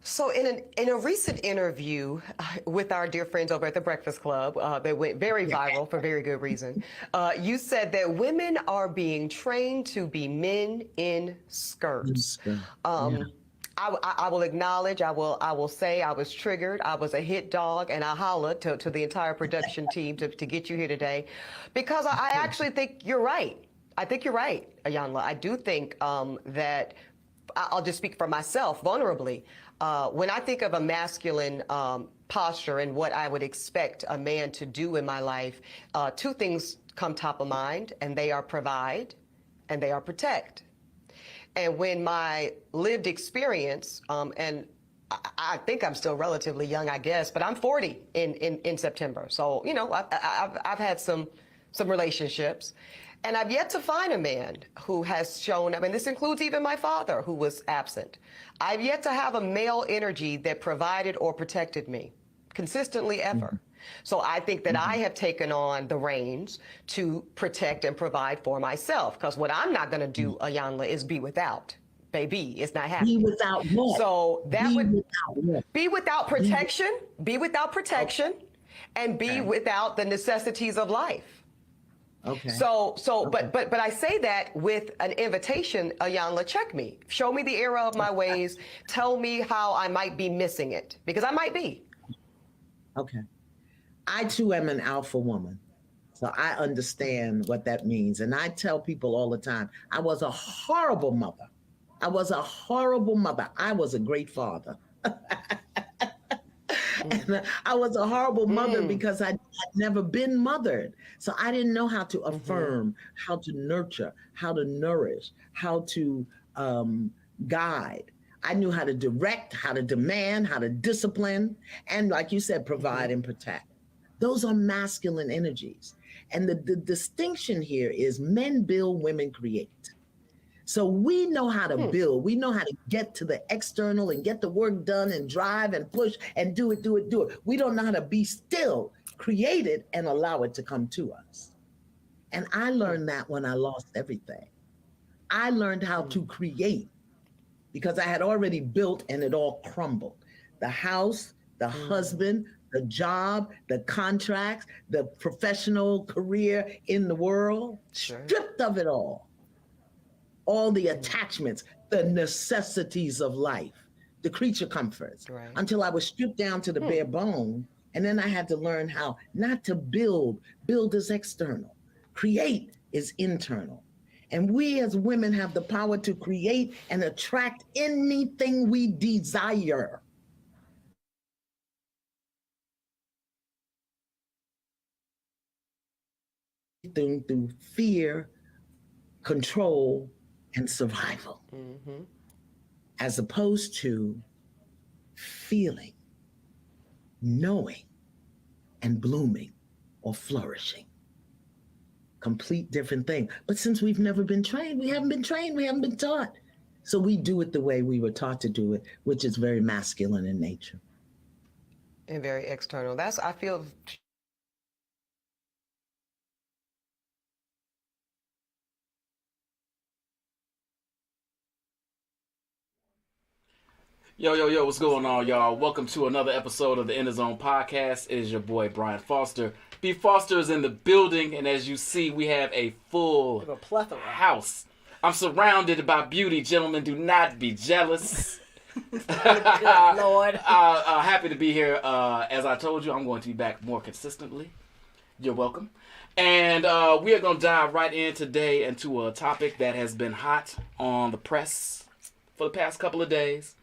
So in a recent interview with our dear friends over at the Breakfast Club, that went very viral for very good reason, you said that women are being trained to be men in skirts. Yeah. I will acknowledge, I will say I was triggered. I was a hit dog, and I hollered to the entire production team to get you here today, because I actually think you're right. I think you're right, Ayanla. I do think that I'll just speak for myself vulnerably. When I think of a masculine posture and what I would expect a man to do in my life, two things come top of mind, and they are provide and they are protect. And when my lived experience, and I think I'm still relatively young, I guess, but I'm 40 in September. So, you know, I've had some relationships. And I've yet to find a man who has shown, I mean, this includes even my father, who was absent. I've yet to have a male energy that provided or protected me consistently ever. So I think that I have taken on the reins to protect and provide for myself. Because what I'm not going to do, Ayanla, is be without. Baby, it's not happening. Be without what? So that Be would without what? be without protection, be without protection, and be without the necessities of life. Okay. So, but I say that with an invitation, Ayanla, check me. Show me the error of my ways. Tell me how I might be missing it, because I might be. Okay. I too am an alpha woman. So I understand what that means. And I tell people all the time, I was a horrible mother. I was a horrible mother. I was a great father. And I was a horrible mother because I'd never been mothered. So I didn't know how to affirm, how to nurture, how to nourish, how to guide. I knew how to direct, how to demand, how to discipline, and like you said, provide and protect. Those are masculine energies. And the distinction here is men build, women create. So we know how to build. We know how to get to the external and get the work done and drive and push and do it. We don't know how to be still, create it, and allow it to come to us. And I learned that when I lost everything. I learned how to create because I had already built and it all crumbled. The house, the husband, the job, the contracts, the professional career in the world, stripped of it all the attachments, the necessities of life, the creature comforts, until I was stripped down to the bare bone. And then I had to learn how not to build. Build is external. Create is internal. And we as women have the power to create and attract anything we desire. Through fear, control, and survival, as opposed to feeling, knowing, and blooming or flourishing. Complete different thing. But since we've never been trained, we haven't been trained, we haven't been taught. So we do it the way we were taught to do it, which is very masculine in nature. And very external. That's, I feel. Yo, what's going on, y'all? Welcome to another episode of the Inner Zone Podcast. It is your boy, Brian Foster. B. Foster is in the building, and as you see, we have a full house. I'm surrounded by beauty, gentlemen. Do not be jealous. Good Lord. Happy to be here. As I told you, I'm going to be back more consistently. You're welcome. And we are going to dive right in today into a topic that has been hot on the press for the past couple of days.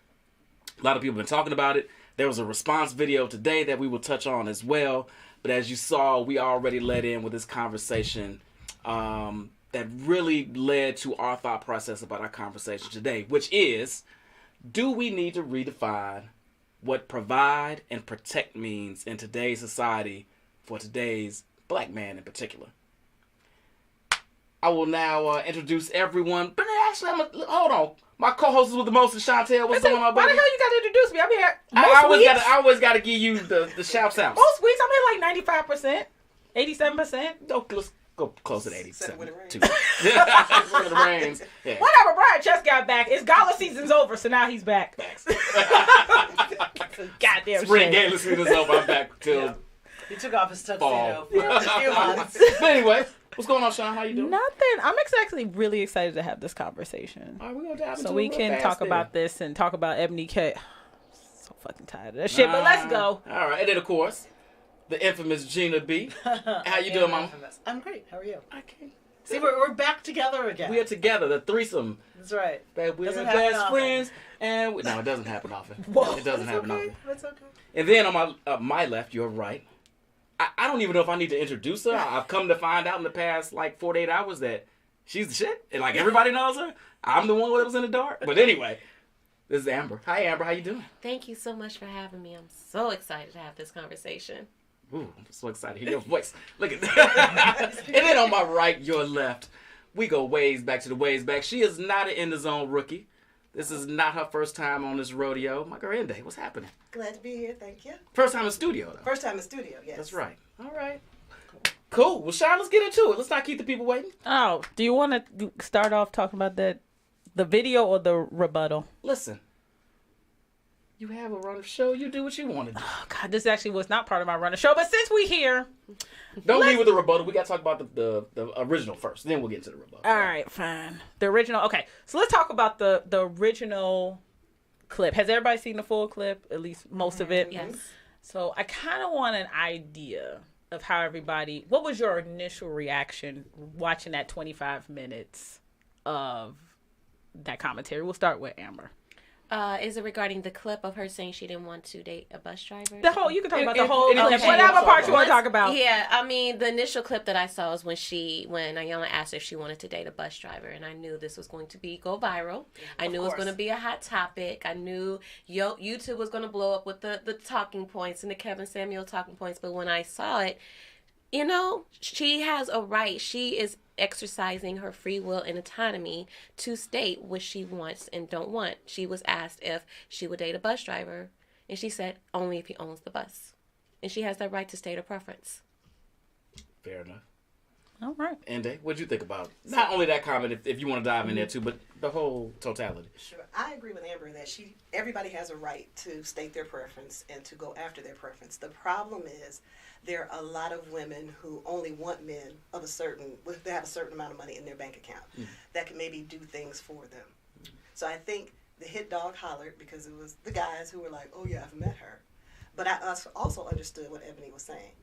A lot of people have been talking about it. There was a response video today that we will touch on as well. But as you saw, we already led in with this conversation that really led to our thought process about our conversation today, which is, do we need to redefine what provide and protect means in today's society for today's black man in particular? I will now introduce everyone. But actually, hold on. My co-host is with the most, Chantel. What's going on, baby? Why the hell you got to introduce me? I'm here. I always got to give you the shout outs. Most weeks I'm here like 95%, 87%. Let's go close at Said 87. when it rains. 2. When it rains. Yeah. Whatever, Brian just got back. His gala season's over, so now he's back. Goddamn Spring shit. game season's over. I'm back till He took off his fall. tuxedo for a few months. But anyway, what's going on, Sean? How you doing? Nothing. I'm actually really excited to have this conversation. All right, we're gonna dive into So it we real can fast talk then. about this and talk about Ebony K. So fucking tired of that shit, but let's go. All right, and then of course, the infamous Gina B. How you doing, Mama? I'm great. How are you? I can't. See, we're back together again. We are together, the threesome. That's right. That we're Doesn't happen best often. friends, and no, it doesn't happen often. It doesn't happen often. That's okay. And then on my left, your right, I don't even know if I need to introduce her. I've come to find out in the past like 48 hours that she's the shit, and like everybody knows her. I'm the one that was in the dark. But anyway, this is Amber. Hi, Amber. How you doing? Thank you so much for having me. I'm so excited to have this conversation. Ooh, I'm so excited to hear your voice. Look at that. And then on my right, your left, we go ways back to the ways back. She is not an in the zone rookie. This is not her first time on this rodeo. My girl, Ende, what's happening? Glad to be here. Thank you. First time in studio, though. First time in studio. Yes. That's right. All right. Cool. Well, Sean, let's get into it. Let's not keep the people waiting. Oh, do you want to start off talking about the video or the rebuttal? Listen. You have a run of show. You do what you want to do. Oh, God, this actually was not part of my run of show, but since we here, Don't leave with the rebuttal. We got to talk about the original first. Then we'll get into the rebuttal. all right, fine. The original. Okay, so let's talk about the original clip. Has everybody seen the full clip? At least most of it. Yes. So I kind of want an idea of how everybody. What was your initial reaction watching that 25 minutes of that commentary? We'll start with Amber. Is it regarding the clip of her saying she didn't want to date a bus driver? The whole. You can talk about the It- whole. it- okay. Whatever part you want to talk about. Yeah, I mean, the initial clip that I saw was when Ayanna asked if she wanted to date a bus driver, and I knew this was going to go viral. I knew it was going to be a hot topic. I knew YouTube was going to blow up with the talking points and the Kevin Samuel talking points. But when I saw it, you know, she has a right. She is exercising her free will and autonomy to state what she wants and don't want. She was asked if she would date a bus driver, and she said only if he owns the bus. And she has that right to state her preference. Fair enough. All right. Ende, what'd you think about not only that comment, if you want to dive in there too, but the whole totality? Sure. I agree with Amber that everybody has a right to state their preference and to go after their preference. The problem is there are a lot of women who only want men of they have a certain amount of money in their bank account that can maybe do things for them. So I think the hit dog hollered because it was the guys who were like, oh yeah, I've met her. But I also understood what Ebony was saying.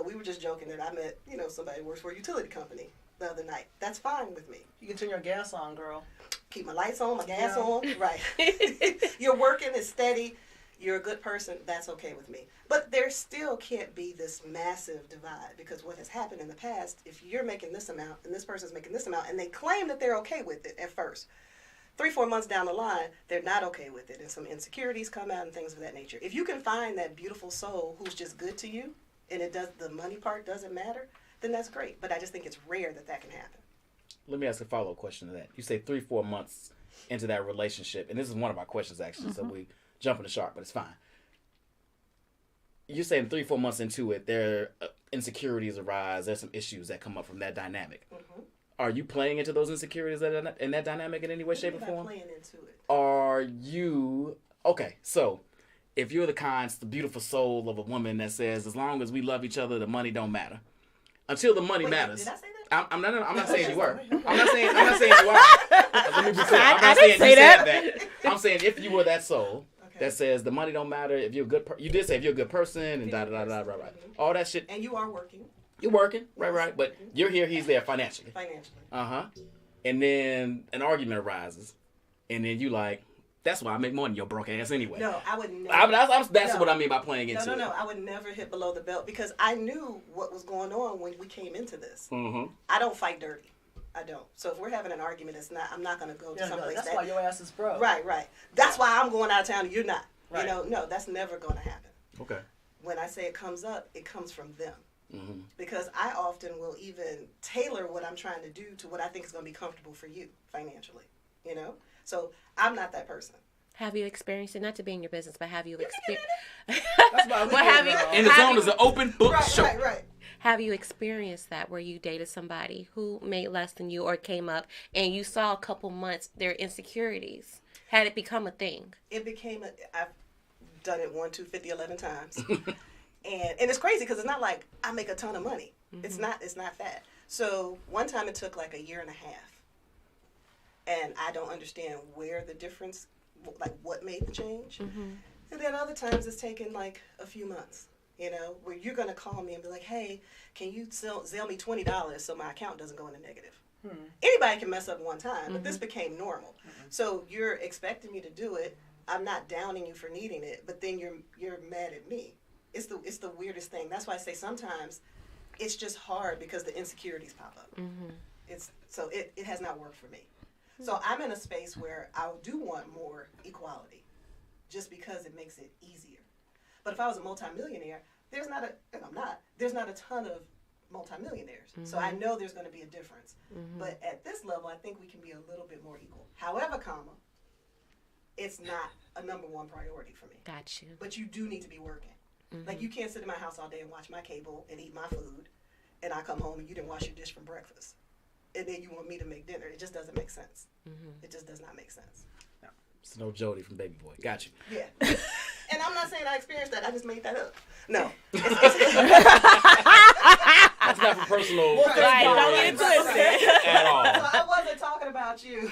We were just joking that I met, somebody who works for a utility company the other night. That's fine with me. You can turn your gas on, girl. Keep my lights on, my gas on. Right. You're working, it's steady. You're a good person. That's okay with me. But there still can't be this massive divide because what has happened in the past, if you're making this amount and this person's making this amount and they claim that they're okay with it at first, 3-4 months down the line, they're not okay with it and some insecurities come out and things of that nature. If you can find that beautiful soul who's just good to you and the money part doesn't matter, then that's great. But I just think it's rare that can happen. Let me ask a follow-up question to that. You say 3-4 months into that relationship, and this is one of our questions actually, so we jumping the shark, but it's fine. You're saying 3-4 months into it, there are insecurities arise. There's some issues that come up from that dynamic. Mm-hmm. Are you playing into those insecurities in that dynamic in any way, shape, or By form? playing into it. Are you okay? So, if you're the beautiful soul of a woman that says, as long as we love each other, the money don't matter. Until the money matters. Did I say that? I'm not saying you were. I'm not saying you are. Let me be clear. I'm not I saying didn't say you that. said that. I'm saying if you were that soul that says the money don't matter, if you're a good you did say if you're a good person and right. All that shit. And you are working. You're working, right. But you're here, he's there financially. And then an argument arises, and then you like, that's why I make more than your broke ass anyway. No, I would never. That's what I mean by playing into it. No. I would never hit below the belt because I knew what was going on when we came into this. Mm-hmm. I don't fight dirty. I don't. So if we're having an argument, I'm not going to go to someplace that's why your ass is broke. Right. That's why I'm going out of town and you're not. Right. No, that's never going to happen. Okay. When I say it comes up, it comes from them. Mm-hmm. Because I often will even tailor what I'm trying to do to what I think is going to be comfortable for you financially. So I'm not that person. Have you experienced it? Not to be in your business, but have you experienced? That's why we What have you? And the zone is an open book show. Right. Have you experienced that where you dated somebody who made less than you or came up and you saw a couple months their insecurities? Had it become a thing? It became I've done it 1, 2, 50, 11 times. And it's crazy because it's not like I make a ton of money. It's not that. So one time it took like a year and a half. And I don't understand where the difference, like what made the change. And then other times it's taken like a few months, where you're going to call me and be like, hey, can you sell me $20 so my account doesn't go in the negative? Anybody can mess up one time, but this became normal. So you're expecting me to do it. I'm not downing you for needing it, but then you're mad at me. It's the weirdest thing. That's why I say sometimes it's just hard because the insecurities pop up. It has not worked for me. So I'm in a space where I do want more equality, just because it makes it easier. But if I was a multimillionaire, there's not a ton of multimillionaires. So I know there's going to be a difference. But at this level, I think we can be a little bit more equal. However, it's not a number one priority for me. Got you. But you do need to be working. Like, you can't sit in my house all day and watch my cable and eat my food, and I come home and you didn't wash your dish from breakfast. And then you want me to make dinner. It just doesn't make sense. It just does not make sense. No, it's no Jody from Baby Boy. Got you. Yeah. And I'm not saying I experienced that. I just made that up. No. That's not for personal. Right, don't get twisted. At all. So I wasn't talking about you.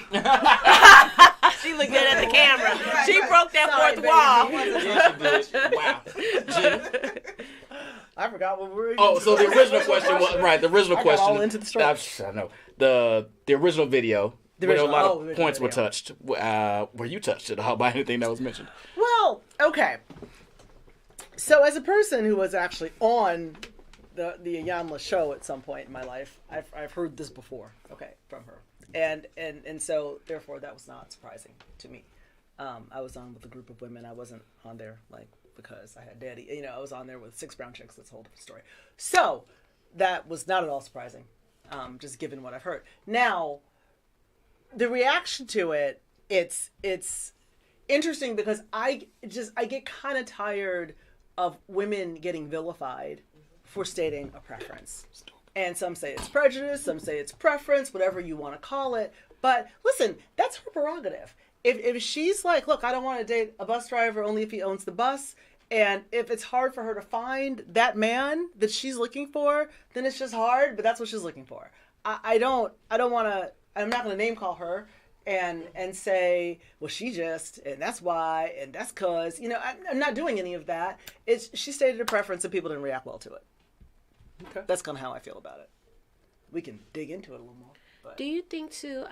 She looked good at the camera. Right, She right. broke that Sorry, fourth baby. wall. Wow. Jim? I forgot what we were. Oh, so the original question was right. The original I got question. all into the story. I know the original video. The where a original- lot oh, of the original points were video. touched. Were you touched at all by anything that was mentioned? Well, okay. So as a person who was actually on the Iyanla show at some point in my life, I've heard this before. Okay, from her, and so therefore that was not surprising to me. I was on with a group of women. I wasn't on there because I had daddy. I was on there with 6 brown chicks. That's a whole different story. So that was not at all surprising, just given what I've heard. Now, the reaction to it, it's interesting because I get kind of tired of women getting vilified for stating a preference. And some say it's prejudice, some say it's preference, whatever you want to call it. But listen, that's her prerogative. If she's like, look, I don't want to date a bus driver only if he owns the bus, and if it's hard for her to find that man that she's looking for, then it's just hard, but that's what she's looking for. I don't want to, I'm not going to name call her and say, well, she just, and that's why, and that's cause, I'm not doing any of that. She stated a preference and people didn't react well to it. Okay. That's kind of how I feel about it. We can dig into it a little more. But. Do you think too?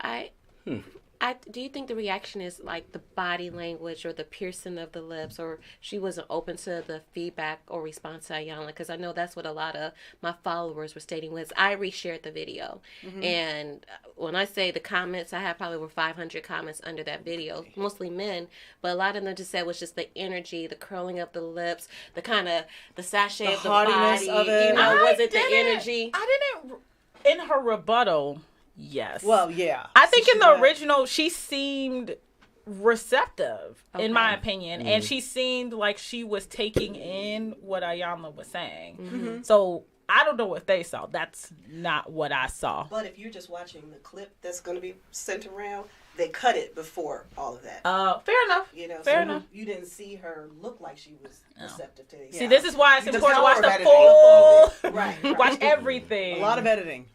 Do you think the reaction is like the body language or the piercing of the lips, or she wasn't open to the feedback or response to Iyanla? Because I know that's what a lot of my followers were stating. Was I reshared the video, and when I say the comments, I had probably over 500 comments under that video, mostly men, but a lot of them just said it was just the energy, the curling of the lips, the kind of the sachet of the haughtiness body. of it. Was it the energy? I didn't. In her rebuttal, yes. Well, yeah. I think So in the original, she seemed receptive, in my opinion, and she seemed like she was taking in what Iyanla was saying. So I don't know what they saw. That's not what I saw. But if you're just watching the clip that's going to be sent around, they cut it before all of that. Fair enough. Fair enough. You didn't see her look like she was receptive to it. See, this is why it's You just important to watch tell her the about full, Right. watch everything. A lot of editing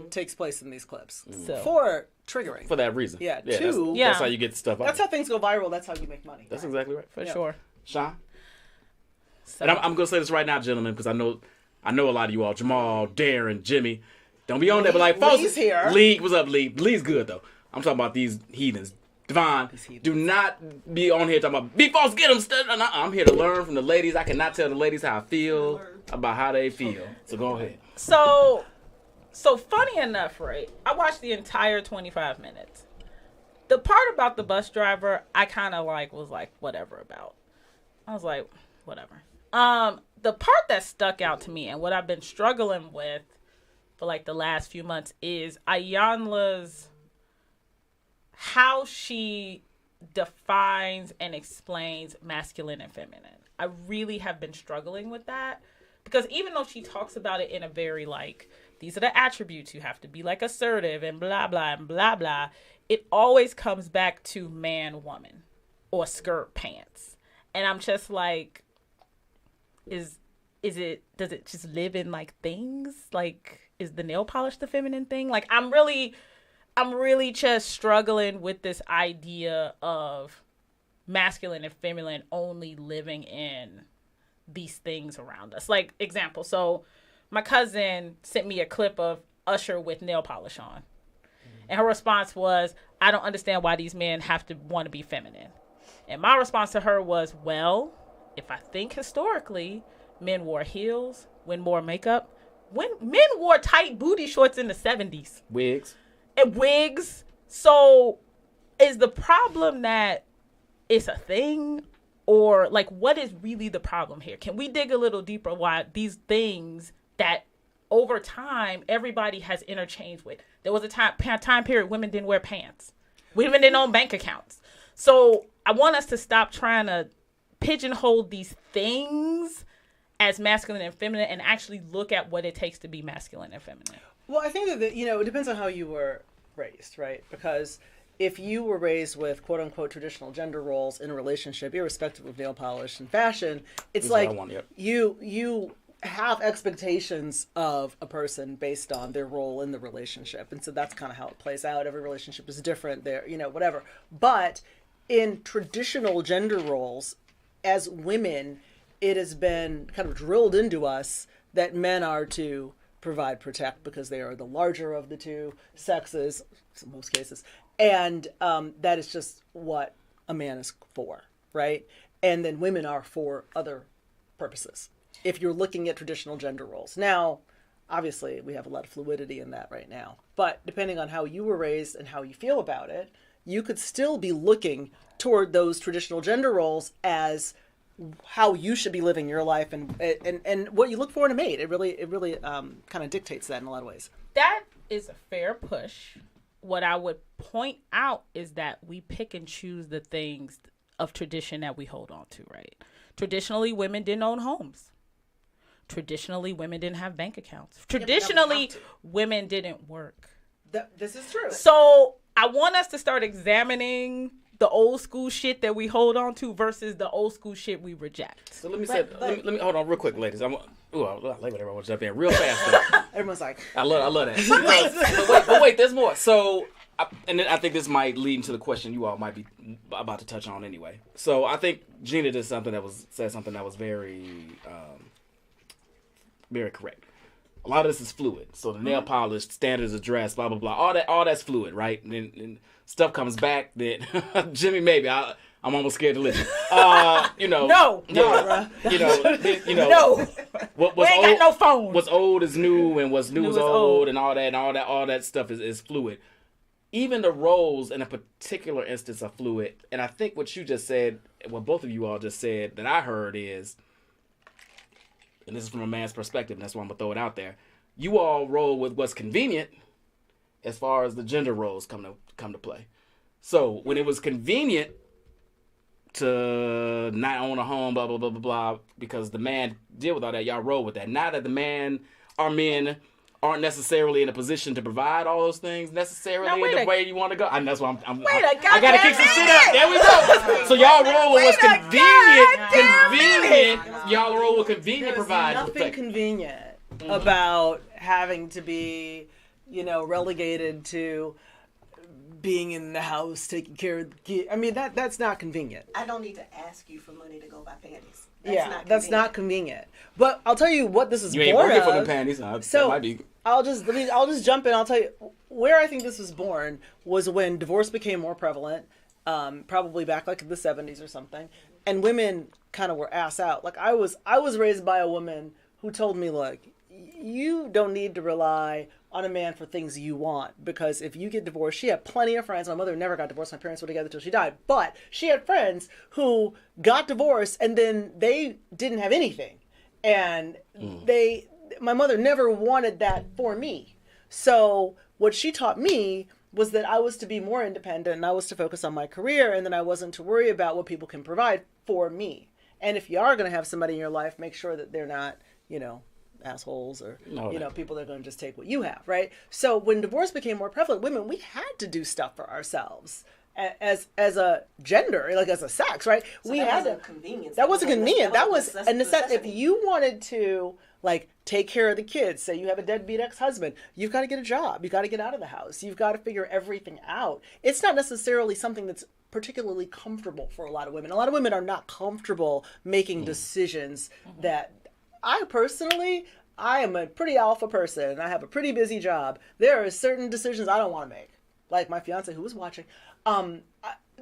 takes place in these clips So- for triggering. For that reason. Yeah, That's, two- that's how you get stuff out. That's how things go viral. That's how you make money. That's exactly right. for sure. Sean? So, And I'm going to say this right now, gentlemen, because I know a lot of you all, Jamal, Darren, Jimmy. Don't be on there, but like, folks. Lee's here. Lee, what's up, Lee? Lee's good, though. I'm talking about these heathens. Devon, do not be on here talking about, be false, get them. I'm here to learn from the ladies. I cannot tell the ladies how I feel about how they feel. So go ahead. So funny enough, right? I watched the entire 25 minutes. The part about the bus driver, I kind of was whatever about. I was like, whatever. The part that stuck out to me and what I've been struggling with for the last few months is Iyanla's, how she defines and explains masculine and feminine. I really have been struggling with that because even though she talks about it in a very like, these are the attributes, you have to be like assertive and blah, blah, and blah, blah, it always comes back to man, woman, or skirt, pants. And I'm just like, does it just live in like things? Like, is the nail polish the feminine thing? Like, I'm really just struggling with this idea of masculine and feminine only living in these things around us. Like, example, so my cousin sent me a clip of Usher with nail polish on. And her response was, I don't understand why these men have to want to be feminine. And my response to her was, well, if I think historically, men wore heels, men wore makeup, when men wore tight booty shorts in the 70s. Wigs. And wigs. So is the problem that it's a thing? Or like, what is really the problem here? Can we dig a little deeper why these things that over time everybody has interchanged with? There was a time period women didn't wear pants. Women didn't own bank accounts. So I want us to stop trying to pigeonhole these things as masculine and feminine and actually look at what it takes to be masculine and feminine. Well, I think that, it depends on how you were raised, right? Because if you were raised with quote unquote traditional gender roles in a relationship, irrespective of nail polish and fashion, it's like you have expectations of a person based on their role in the relationship. And so that's kind of how it plays out. Every relationship is different there, whatever. But in traditional gender roles, as women, it has been kind of drilled into us that men are to provide, protect, because they are the larger of the two sexes, in most cases. And that is just what a man is for, right? And then women are for other purposes, if you're looking at traditional gender roles. Now, obviously, we have a lot of fluidity in that right now. But depending on how you were raised and how you feel about it, you could still be looking toward those traditional gender roles as how you should be living your life and what you look for in a mate. It really kind of dictates that in a lot of ways. That is a fair push. What I would point out is that we pick and choose the things of tradition that we hold on to, right? Traditionally, women didn't own homes. Traditionally, women didn't have bank accounts. Traditionally, women didn't work. This is true. So I want us to start examining the old school shit that we hold on to versus the old school shit we reject. So let me hold on real quick, ladies. I like when everyone jump in real fast. Everyone's like, I love that. But wait, there's more. So, I think this might lead into the question you all might be about to touch on anyway. So I think Gina said something that was very, very correct. A lot of this is fluid. So the nail polish, standards of dress, blah blah blah. All that's fluid, right? And stuff comes back that Jimmy, maybe I'm almost scared to listen. No. Yeah, No. What We ain't got no phone. What's old is new, and what's new is old, and all that stuff is fluid. Even the roles in a particular instance are fluid. And I think what you just said, what both of you all just said, that I heard is, and this is from a man's perspective, and that's why I'm gonna throw it out there. You all roll with what's convenient, as far as the gender roles come to play. So when it was convenient to not own a home, blah blah blah blah blah, because the man deal with all that, y'all roll with that. Now that men aren't necessarily in a position to provide all those things necessarily in the way you want to go. And that's why I gotta kick some shit up. There we go. So y'all roll with what's convenient. Y'all roll with convenient providers. Nothing convenient about having to be, relegated to being in the house, taking care of the kid. I mean, that's not convenient. I don't need to ask you for money to go buy panties. That's not convenient. But I'll tell you what this is born of. You ain't working for the panties. So that might be. I'll just jump in. I'll tell you where I think this was born was when divorce became more prevalent, probably back like in the 70s or something, and women kind of were ass out. Like I was raised by a woman who told me, look, you don't need to rely on a man for things you want, because if you get divorced, she had plenty of friends. My mother never got divorced. My parents were together till she died, but she had friends who got divorced and then they didn't have anything, and my mother never wanted that for me. So what she taught me was that I was to be more independent and I was to focus on my career, and then I wasn't to worry about what people can provide for me. And if you are going to have somebody in your life, make sure that they're not assholes or No, no. people that are going to just take what you have, right? So when divorce became more prevalent, women, we had to do stuff for ourselves as a gender, like as a sex, right? So we that had wasn't to. convenience. That wasn't convenient. That was necessity. a necessity. If you wanted to like take care of the kids, say you have a deadbeat ex-husband, you've got to get a job. You got to get out of the house. You've got to figure everything out. It's not necessarily something that's particularly comfortable for a lot of women. A lot of women are not comfortable making decisions that I am a pretty alpha person and I have a pretty busy job. There are certain decisions I don't want to make. Like my fiance who was watching,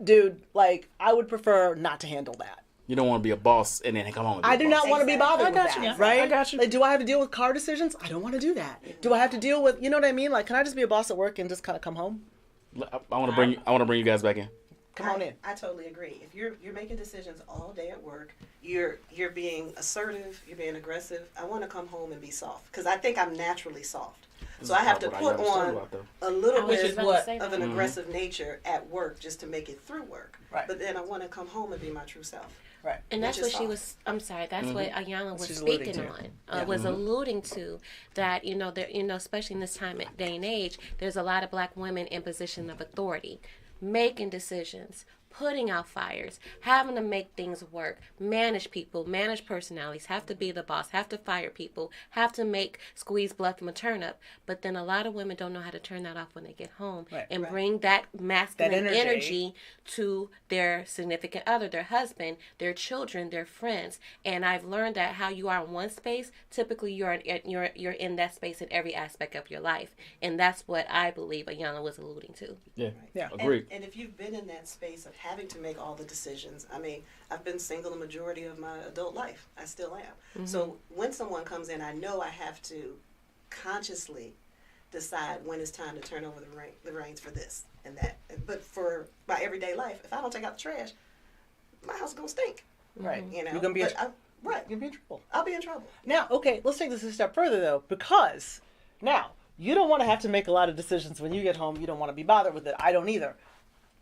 dude, like I would prefer not to handle that. You don't want to be a boss and then come home and be I a do boss. not want to be bothered with that, you. right? I got you. Like, do I have to deal with car decisions? I don't want to do that. Do I have to deal with, you know what I mean? Like, can I just be a boss at work and just kind of come home? I want to bring you guys back in. Come on in. I totally agree. If you're making decisions all day at work, you're being assertive, you're being aggressive. I want to come home and be soft because I think I'm naturally soft. So I have to put on a little bit of an aggressive nature at work just to make it through work. Right. But then I want to come home and be my true self. Right. And that's Which what is she soft. was. I'm sorry. That's what Ayanna was She's alluding speaking to. on. Was alluding to that. There. Especially in this day and age, there's a lot of black women in position of authority, making decisions, putting out fires, having to make things work, manage people, manage personalities, have to be the boss, have to fire people, have to squeeze bluff from a turnip. But then a lot of women don't know how to turn that off when they get home and bring that masculine energy to their significant other, their husband, their children, their friends. And I've learned that how you are in one space, typically you're in that space in every aspect of your life. And that's what I believe Ayanna was alluding to. Yeah. Agreed. And if you've been in that space of having to make all the decisions, I mean, I've been single the majority of my adult life. I still am. So when someone comes in, I know I have to consciously decide when it's time to turn over the reins for this and that. But for my everyday life, if I don't take out the trash, my house is going to stink. Right. You know? You're going to be right. You'll be in trouble. I'll be in trouble. Now, okay, let's take this a step further, though, because now you don't want to have to make a lot of decisions when you get home. You don't want to be bothered with it. I don't either.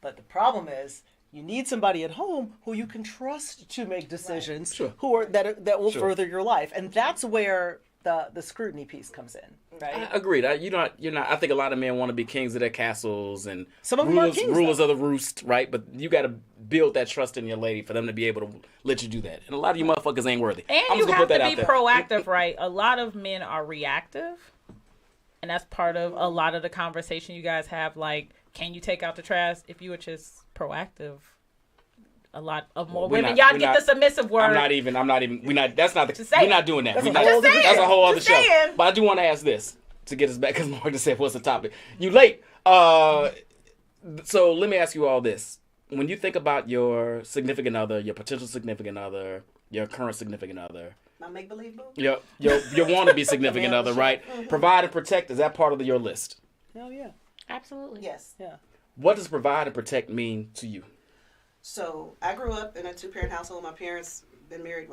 But the problem is you need somebody at home who you can trust to make decisions that will further your life. And that's where the scrutiny piece comes in, right? Agreed. You're not. I think a lot of men want to be kings of their castles and some of them are kings, rulers of the roost, right? But you got to build that trust in your lady for them to be able to let you do that. And a lot of you motherfuckers ain't worthy. And I'm you just have gonna to put be that out there. proactive, right? A lot of men are reactive. And that's part of a lot of the conversation you guys have. Like, can you take out the trash? If you were just proactive, a lot of more women. Y'all get the submissive word. I'm not even. We're not. That's not the. We're not doing that. That's That's a whole other show. But I do want to ask this to get us back because Mark just said, "What's the topic?" You late. So let me ask you all this: when you think about your significant other, your potential significant other, your current significant other, My make-believe boo? your wannabe significant other, right? Provide and protect, is that part of your list? Hell yeah. Absolutely. Yes. Yeah. What does provide and protect mean to you? So I grew up in a two-parent household. My parents been married,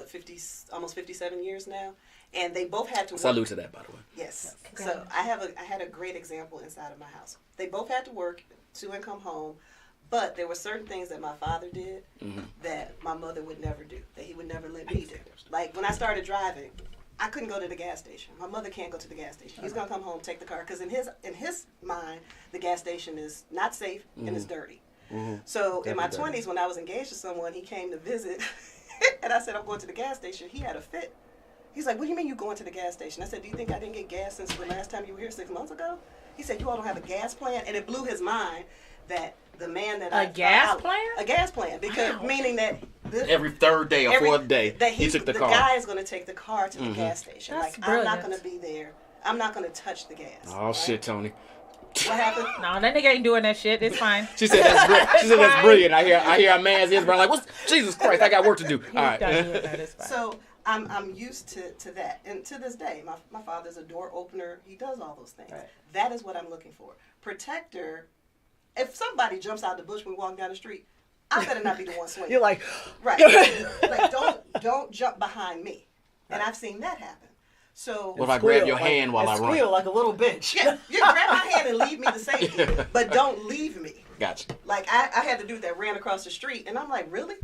almost 57 years now. And they both had to work. Salute to that, by the way. Yes. So I had a great example inside of my house. They both had to work to and come home. But there were certain things that my father did that my mother would never do, that he would never let me do. Like when I started driving, I couldn't go to the gas station. My mother can't go to the gas station. He's gonna come home, take the car, because in his mind, the gas station is not safe and it's dirty. So in my 20s, when I was engaged to someone, he came to visit, and I said, I'm going to the gas station. He had a fit. He's like, what do you mean you going to the gas station? I said, do you think I didn't get gas since the last time you were here 6 months ago? He said, you all don't have a gas plan? And it blew his mind that the man that A gas plan, because meaning that Every third day or fourth day, he took the car. The guy is going to take the car to the gas station. That's I'm not brilliant. going to be there. I'm not going to touch the gas. Oh, right? shit, Tony. What happened? No, that nigga ain't doing that shit. It's fine. She said that's brilliant. I hear a man's ears, but I'm like, what's Jesus Christ? I got work to do. All right. It's fine. So I'm used to that, and to this day, my father's a door opener. He does all those things. Right. That is what I'm looking for. Protector. If somebody jumps out the bush when we walk down the street, I better not be the one swinging. You're like, right. Like don't jump behind me, and I've seen that happen. So What if I grab your hand while I run? Squeal like a little bitch. yeah, you grab my hand and lead me to safety, but don't leave me. Gotcha. Like I had to do that, ran across the street, and I'm like, really?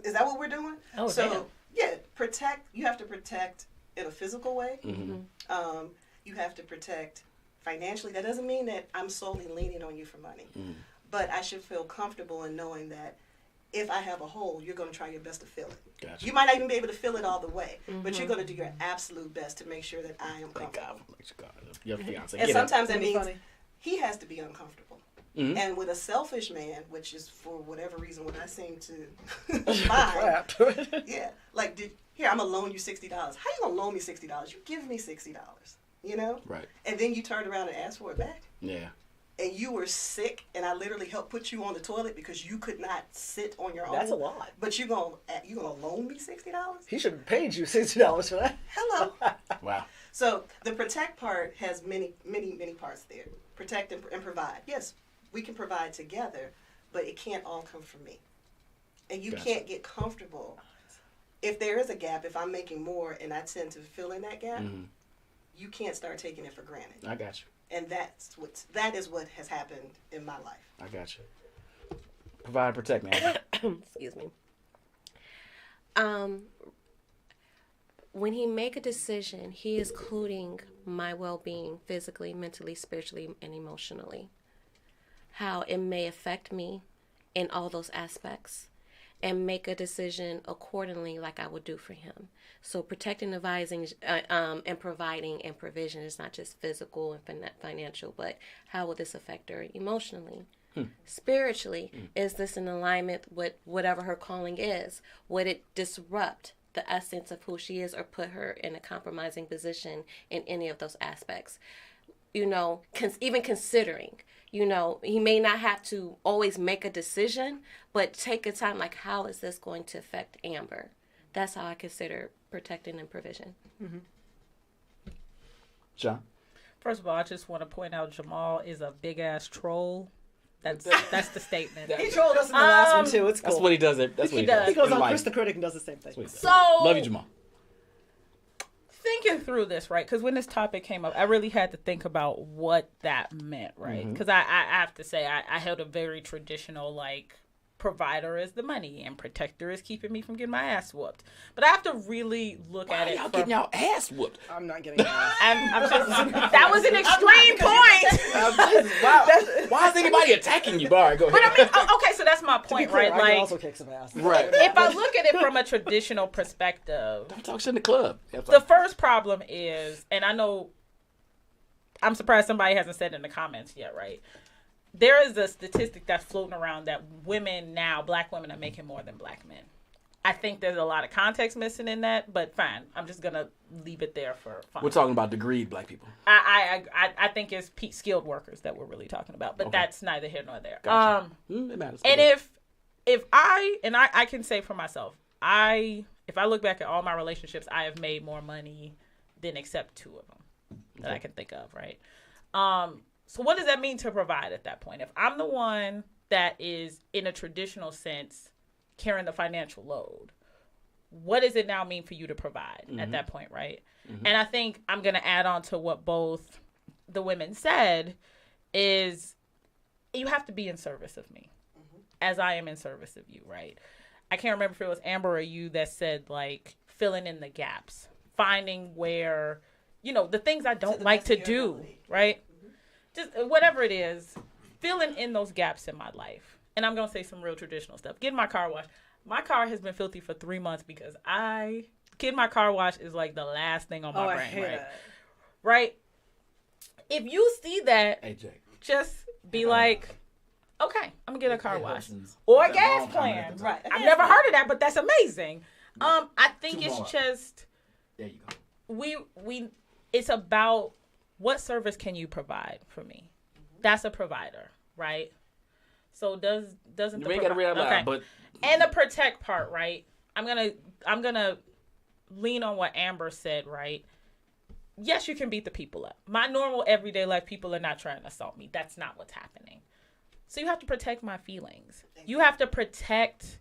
Is that what we're doing? Oh, so damn. Yeah, protect. You have to protect in a physical way. You have to protect financially. That doesn't mean that I'm solely leaning on you for money. But I should feel comfortable in knowing that if I have a hole, you're going to try your best to fill it. Gotcha. You might not even be able to fill it all the way, but you're going to do your absolute best to make sure that I am Thank comfortable. God. Your fiance. And Get it. sometimes that Pretty means funny. he has to be uncomfortable. And with a selfish man, which is for whatever reason what I seem to find, Crap. yeah, like here I'm gonna loan you $60. How you gonna loan me $60? You give me $60, you know? Right. And then you turned around and asked for it back. Yeah. And you were sick, and I literally helped put you on the toilet because you could not sit on your own. That's a lot. But you gonna loan me $60? He should have paid you $60 for that. Hello. Wow. So the protect part has many parts there. Protect and provide. Yes, we can provide together, but it can't all come from me. And you Gotcha. can't get comfortable. If there is a gap, if I'm making more and I tend to fill in that gap, you can't start taking it for granted. I got you. And that is what has happened in my life. I got you. Provide and protect, man. Excuse me. When he make a decision, he is including my well-being physically, mentally, spiritually, and emotionally. How it may affect me in all those aspects, and make a decision accordingly like I would do for him. So protecting, advising, and providing and provision is not just physical and financial, but how will this affect her emotionally? Spiritually, is this in alignment with whatever her calling is? Would it disrupt the essence of who she is or put her in a compromising position in any of those aspects? You know, even considering, you know, he may not have to always make a decision, but take a time like, how is this going to affect Amber? That's how I consider protecting and provision. John? First of all, I just want to point out Jamal is a big ass troll. That's the statement. He trolled us in the last one too. It's cool. That's what he does. That's what he does. He He goes in on life. Chris the Critic and does the same thing. That's what he does. So Love you, Jamal. thinking through this, right? Because when this topic came up, I really had to think about what that meant, right? Because I have to say, I held a very traditional, like, provider is the money and protector is keeping me from getting my ass whooped. But I have to really look at it. Y'all getting y'all ass whooped. I'm not getting that. I'm just, that was an extreme point. Wow. Why is anybody attacking you? All right, go ahead. But I mean, okay, so that's my point, Clear, right? I can Like, also kick some ass. Right. if I look at it from a traditional perspective, Don't talk shit in the club. the first problem is, and I know, I'm surprised somebody hasn't said it in the comments yet, right? There is a statistic that's floating around that women now, black women, are making more than black men. I think there's a lot of context missing in that, but fine. I'm just going to leave it there for fun. We're talking about degreed black people. I think it's skilled workers that we're really talking about, but that's neither here nor there. Gotcha. It matters. And if I can say for myself, if I look back at all my relationships, I have made more money than except two of them that I can think of, right? So what does that mean to provide at that point? If I'm the one that is, in a traditional sense, carrying the financial load, what does it now mean for you to provide at that point, right? And I think I'm going to add on to what both the women said is you have to be in service of me as I am in service of you, right? I can't remember if it was Amber or you that said, like, filling in the gaps, finding where, you know, the things I don't like to do, right? Just whatever it is, filling in those gaps in my life. And I'm going to say some real traditional stuff. Getting my car washed. My car has been filthy for 3 months because getting my car washed is like the last thing on my brain, I hate right? that. Right? If you see that, Hey, Jake. just be like, okay, I'm going to get a car wash. Or a gas plan. Right. I've never heard of that, but that's amazing. I think it's just, There you go. it's about what service can you provide for me? That's a provider, right? So doesn't You ain't got to read out loud, but and the protect part, right? I'm gonna lean on what Amber said, right? Yes, you can beat the people up. My normal everyday life, people are not trying to assault me. That's not what's happening. So you have to protect my feelings. You have to protect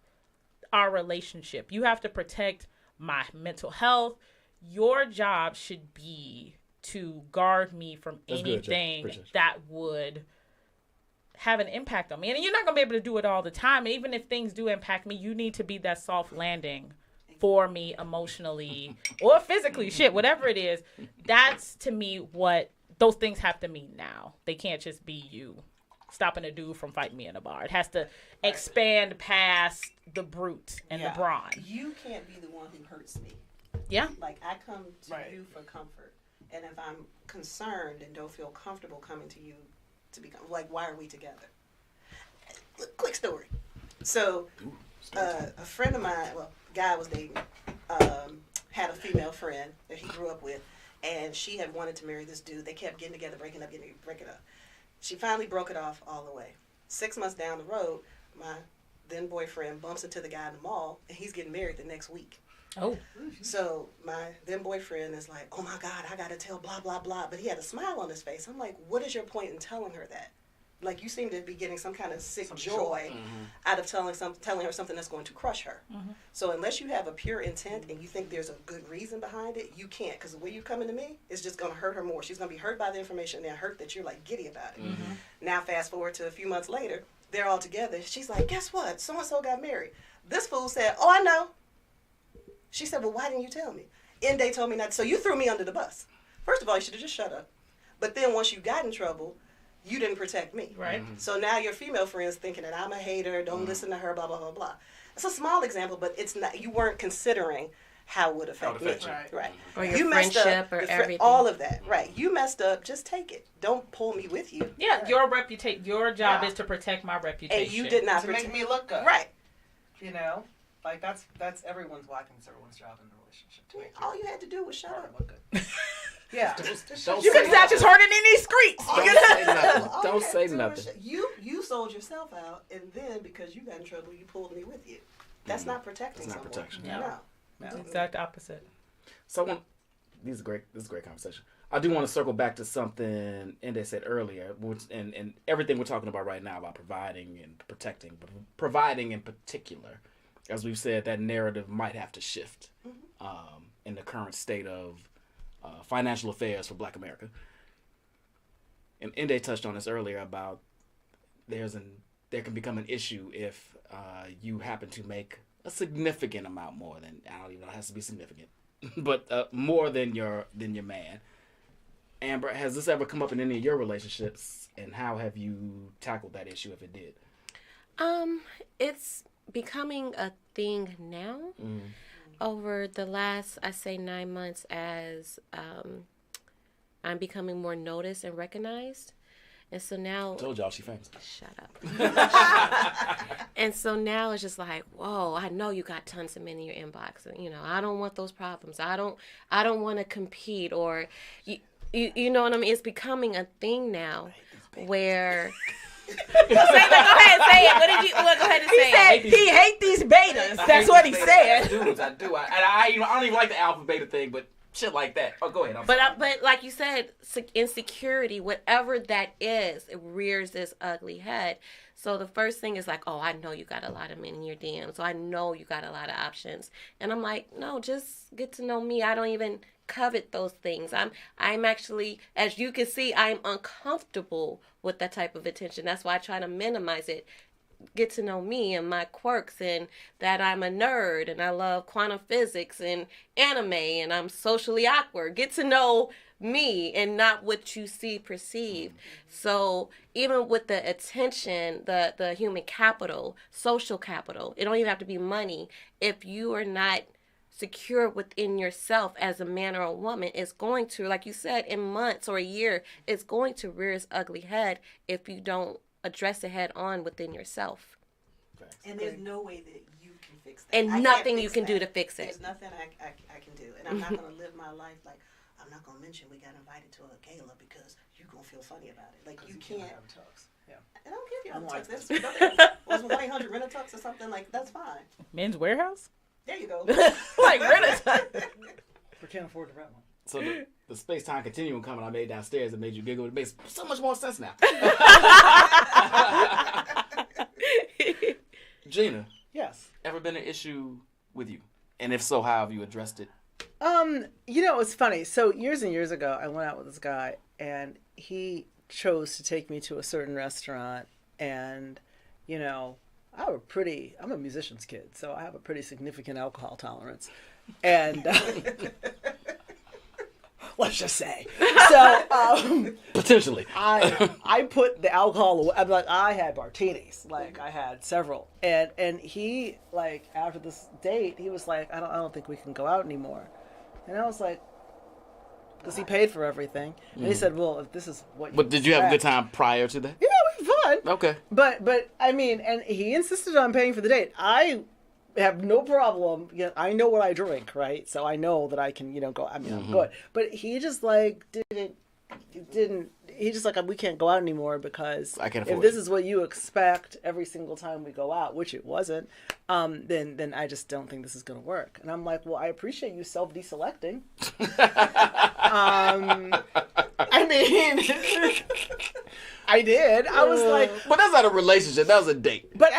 our relationship. You have to protect my mental health. Your job should be to guard me from That's good, Jay. anything Appreciate you. that would have an impact on me. And you're not going to be able to do it all the time. Even if things do impact me, you need to be that soft landing for me emotionally or physically, shit, whatever it is, that's to me what those things have to mean now. They can't just be you stopping a dude from fighting me in a bar. It has to expand past the brute and the brawn. You can't be the one who hurts me. Yeah. Like, I come to you for comfort. And if I'm concerned and don't feel comfortable coming to you to be, like, why are we together? Quick story. So, a friend of mine, guy I was dating, had a female friend that he grew up with, and she had wanted to marry this dude. They kept getting together, breaking up. She finally broke it off all the way. 6 months down the road, my then boyfriend bumps into the guy in the mall, and he's getting married the next week. Oh. So my then boyfriend is like, oh my God, I got to tell blah, blah, blah. But he had a smile on his face. I'm like, what is your point in telling her that? Like, you seem to be getting some kind of sick joy out of telling her something that's going to crush her. So unless you have a pure intent and you think there's a good reason behind it, you can't. Because the way you're coming to me is just going to hurt her more. She's going to be hurt by the information and then hurt that you're, like, giddy about it. Now, fast forward to a few months later, they're all together. She's like, guess what? So-and-so got married. This fool said, oh, I know. She said, well, why didn't you tell me? They told me not. So you threw me under the bus. First of all, you should have just shut up. But then once you got in trouble, you didn't protect me. Right. So now your female friend's thinking that I'm a hater, don't listen to her, blah, blah, blah, blah. It's a small example, but it's not. You weren't considering how it would affect me. Right. Or your you messed friendship up, or everything. all of that. Right. You messed up. Just take it. Don't pull me with you. Yeah, your reputation. Your job is to protect my reputation. And you did not To make me look good. Right. You know? Like, that's everyone's, well, I think it's everyone's job in a relationship to make All you had to do was shut her up. look good. Yeah. Don't You say can stop just hurting in these streets. Don't say nothing. All Don't you had say to do was nothing. You sold yourself out, and then because you got in trouble, you pulled me with you. That's not protecting That's not someone. protection. No. No. Exact opposite. So this is a great conversation. I do want to circle back to something Inde said earlier, and everything we're talking about right now about providing and protecting, but providing in particular, as we've said, that narrative might have to shift in the current state of financial affairs for Black America. And Inde touched on this earlier about there can become an issue if you happen to make a significant amount more than, I don't even know, it has to be significant, but more than your man. Amber, has this ever come up in any of your relationships, and how have you tackled that issue if it did? It's becoming a thing now. Over the last, I say 9 months, as I'm becoming more noticed and recognized. And so now... Told y'all she famous. Shut up. And so now it's just like, whoa, I know you got tons of men in your inbox. And, you know, I don't want those problems. I don't want to compete, or... You know what I mean? It's becoming a thing now where... Go ahead and say it. What did you... Well, go ahead and say it. He hate these betas. That's what he said. I do. I don't even like the alpha beta thing, but shit like that. Oh, go ahead. But like you said, insecurity, whatever that is, it rears this ugly head. So the first thing is like, oh, I know you got a lot of men in your DMs. So I know you got a lot of options. And I'm like, no, just get to know me. I don't even covet those things. I'm actually, as you can see, I'm uncomfortable with that type of attention. That's why I try to minimize it. Get to know me and my quirks, and that I'm a nerd and I love quantum physics and anime and I'm socially awkward. Get to know me and not what you see perceived. So even with the attention, the human capital, social capital, it don't even have to be money. If you are not secure within yourself as a man or a woman, it's going to, like you said, in months or a year, it's going to rear its ugly head if you don't address it head on within yourself. And there's no way that you can fix that. And nothing you can do to fix it. There's nothing I can do. And I'm not going to live my life like, I'm not going to mention we got invited to a gala because you're going to feel funny about it. Like, you can't. Have tux. Yeah. I don't give you a Unlike tux. this. Was 1-800 rent a tux or something? Like, that's fine. Men's Warehouse? There you go. Like, rent a We can't afford to rent one. So the space-time continuum comment I made downstairs that made you giggle, it makes so much more sense now. Gina. Yes. Ever been an issue with you? And if so, how have you addressed it? You know, it's funny. So years and years ago, I went out with this guy, and he chose to take me to a certain restaurant, and, you know, I'm a musician's kid, so I have a pretty significant alcohol tolerance. And let's just say. So Potentially. I put the alcohol away. I'm like, I had martinis. Like, I had several. And he, like, after this date, he was like, I don't think we can go out anymore. And I was like, because he paid for everything. And he said, well, if this is what you But did you have a good expect- time prior to that? Yeah, it was fun. Okay. But I mean, and he insisted on paying for the date. I have no problem. You know, I know what I drink, right? So I know that I can, go. I mean, I'm good. But he just like didn't. He just like, we can't go out anymore because I can't if afford this it. is what you expect every single time we go out, which it wasn't, then I just don't think this is going to work. And I'm like, well, I appreciate you self-deselecting. I mean, I did. I was like, But that's not a relationship. That was a date. but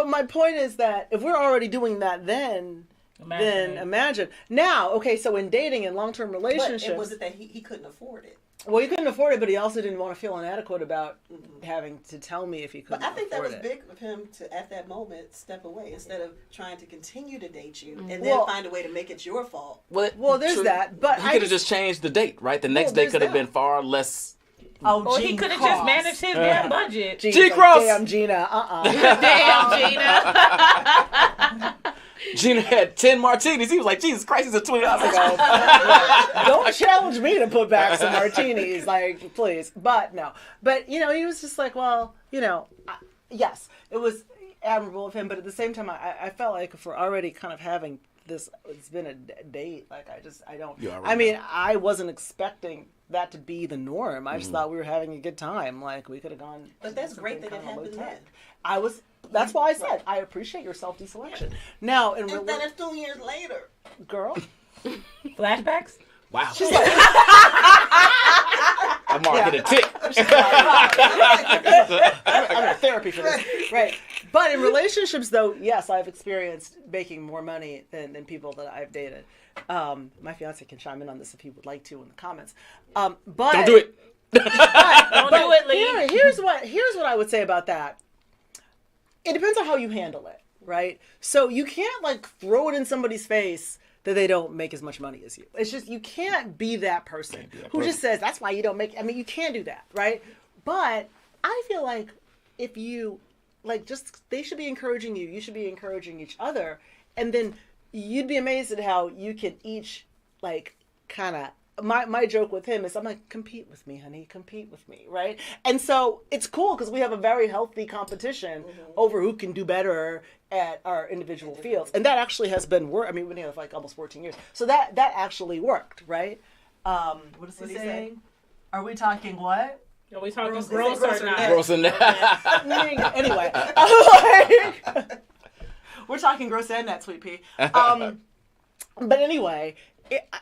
my point is that if we're already doing that, then imagine. Now, okay, so in dating and long-term relationships, But was it that he couldn't afford it? well, he couldn't afford it, but he also didn't want to feel inadequate about having to tell me if he couldn't But I think that afford was it. big of him to, at that moment, step away instead of trying to continue to date you and then Well- find a way to make it your fault. Well, there's that, but he I could have just changed the date, right? The next date there's could have that. been far less. Oh, Or he Gene could have just Cross. managed his damn budget. Gene's G-Cross. Like, damn, Gina. Damn, Gina. Gina had 10 martinis. He was like, Jesus Christ, he's a $20 ago. Don't challenge me to put back some martinis, like, please. But no. But, he was just like, well, yes, it was admirable of him. But at the same time, I felt like if we're already kind of having this, it's been a date. Like, I don't. You already I mean, know. I wasn't expecting that to be the norm. I just thought we were having a good time. Like, we could have gone. But to that's do great something that it kinda happened low-tech. then. That's why I said I appreciate your self-deselection. Now, in real And then it's 2 years later. girl. Flashbacks? Wow. She's like, That mark hit a tick. I'm in therapy for this. Right. But in relationships, though, yes, I've experienced making more money than people that I've dated. My fiance can chime in on this if he would like to in the comments. But Don't do it. Don't do it, Lee. Here's what I would say about that. It depends on how you handle it, right? So you can't like throw it in somebody's face that they don't make as much money as you. It's just, you can't be that person who just says, that's why you don't make, I mean, you can't do that, right? But I feel like if you, like, just, they should be encouraging you, you should be encouraging each other, and then you'd be amazed at how you can each, like, kind of, my joke with him is, I'm like, compete with me, honey, compete with me, right? And so it's cool because we have a very healthy competition over who can do better at our individual fields. And that actually has been I mean, we've been here for like almost 14 years. So that actually worked, right? What is he saying? Are we talking what? Are we talking Gross- gross gross or or not? net? Gross in there. Anyway, we're talking gross and net, sweet pea. But anyway,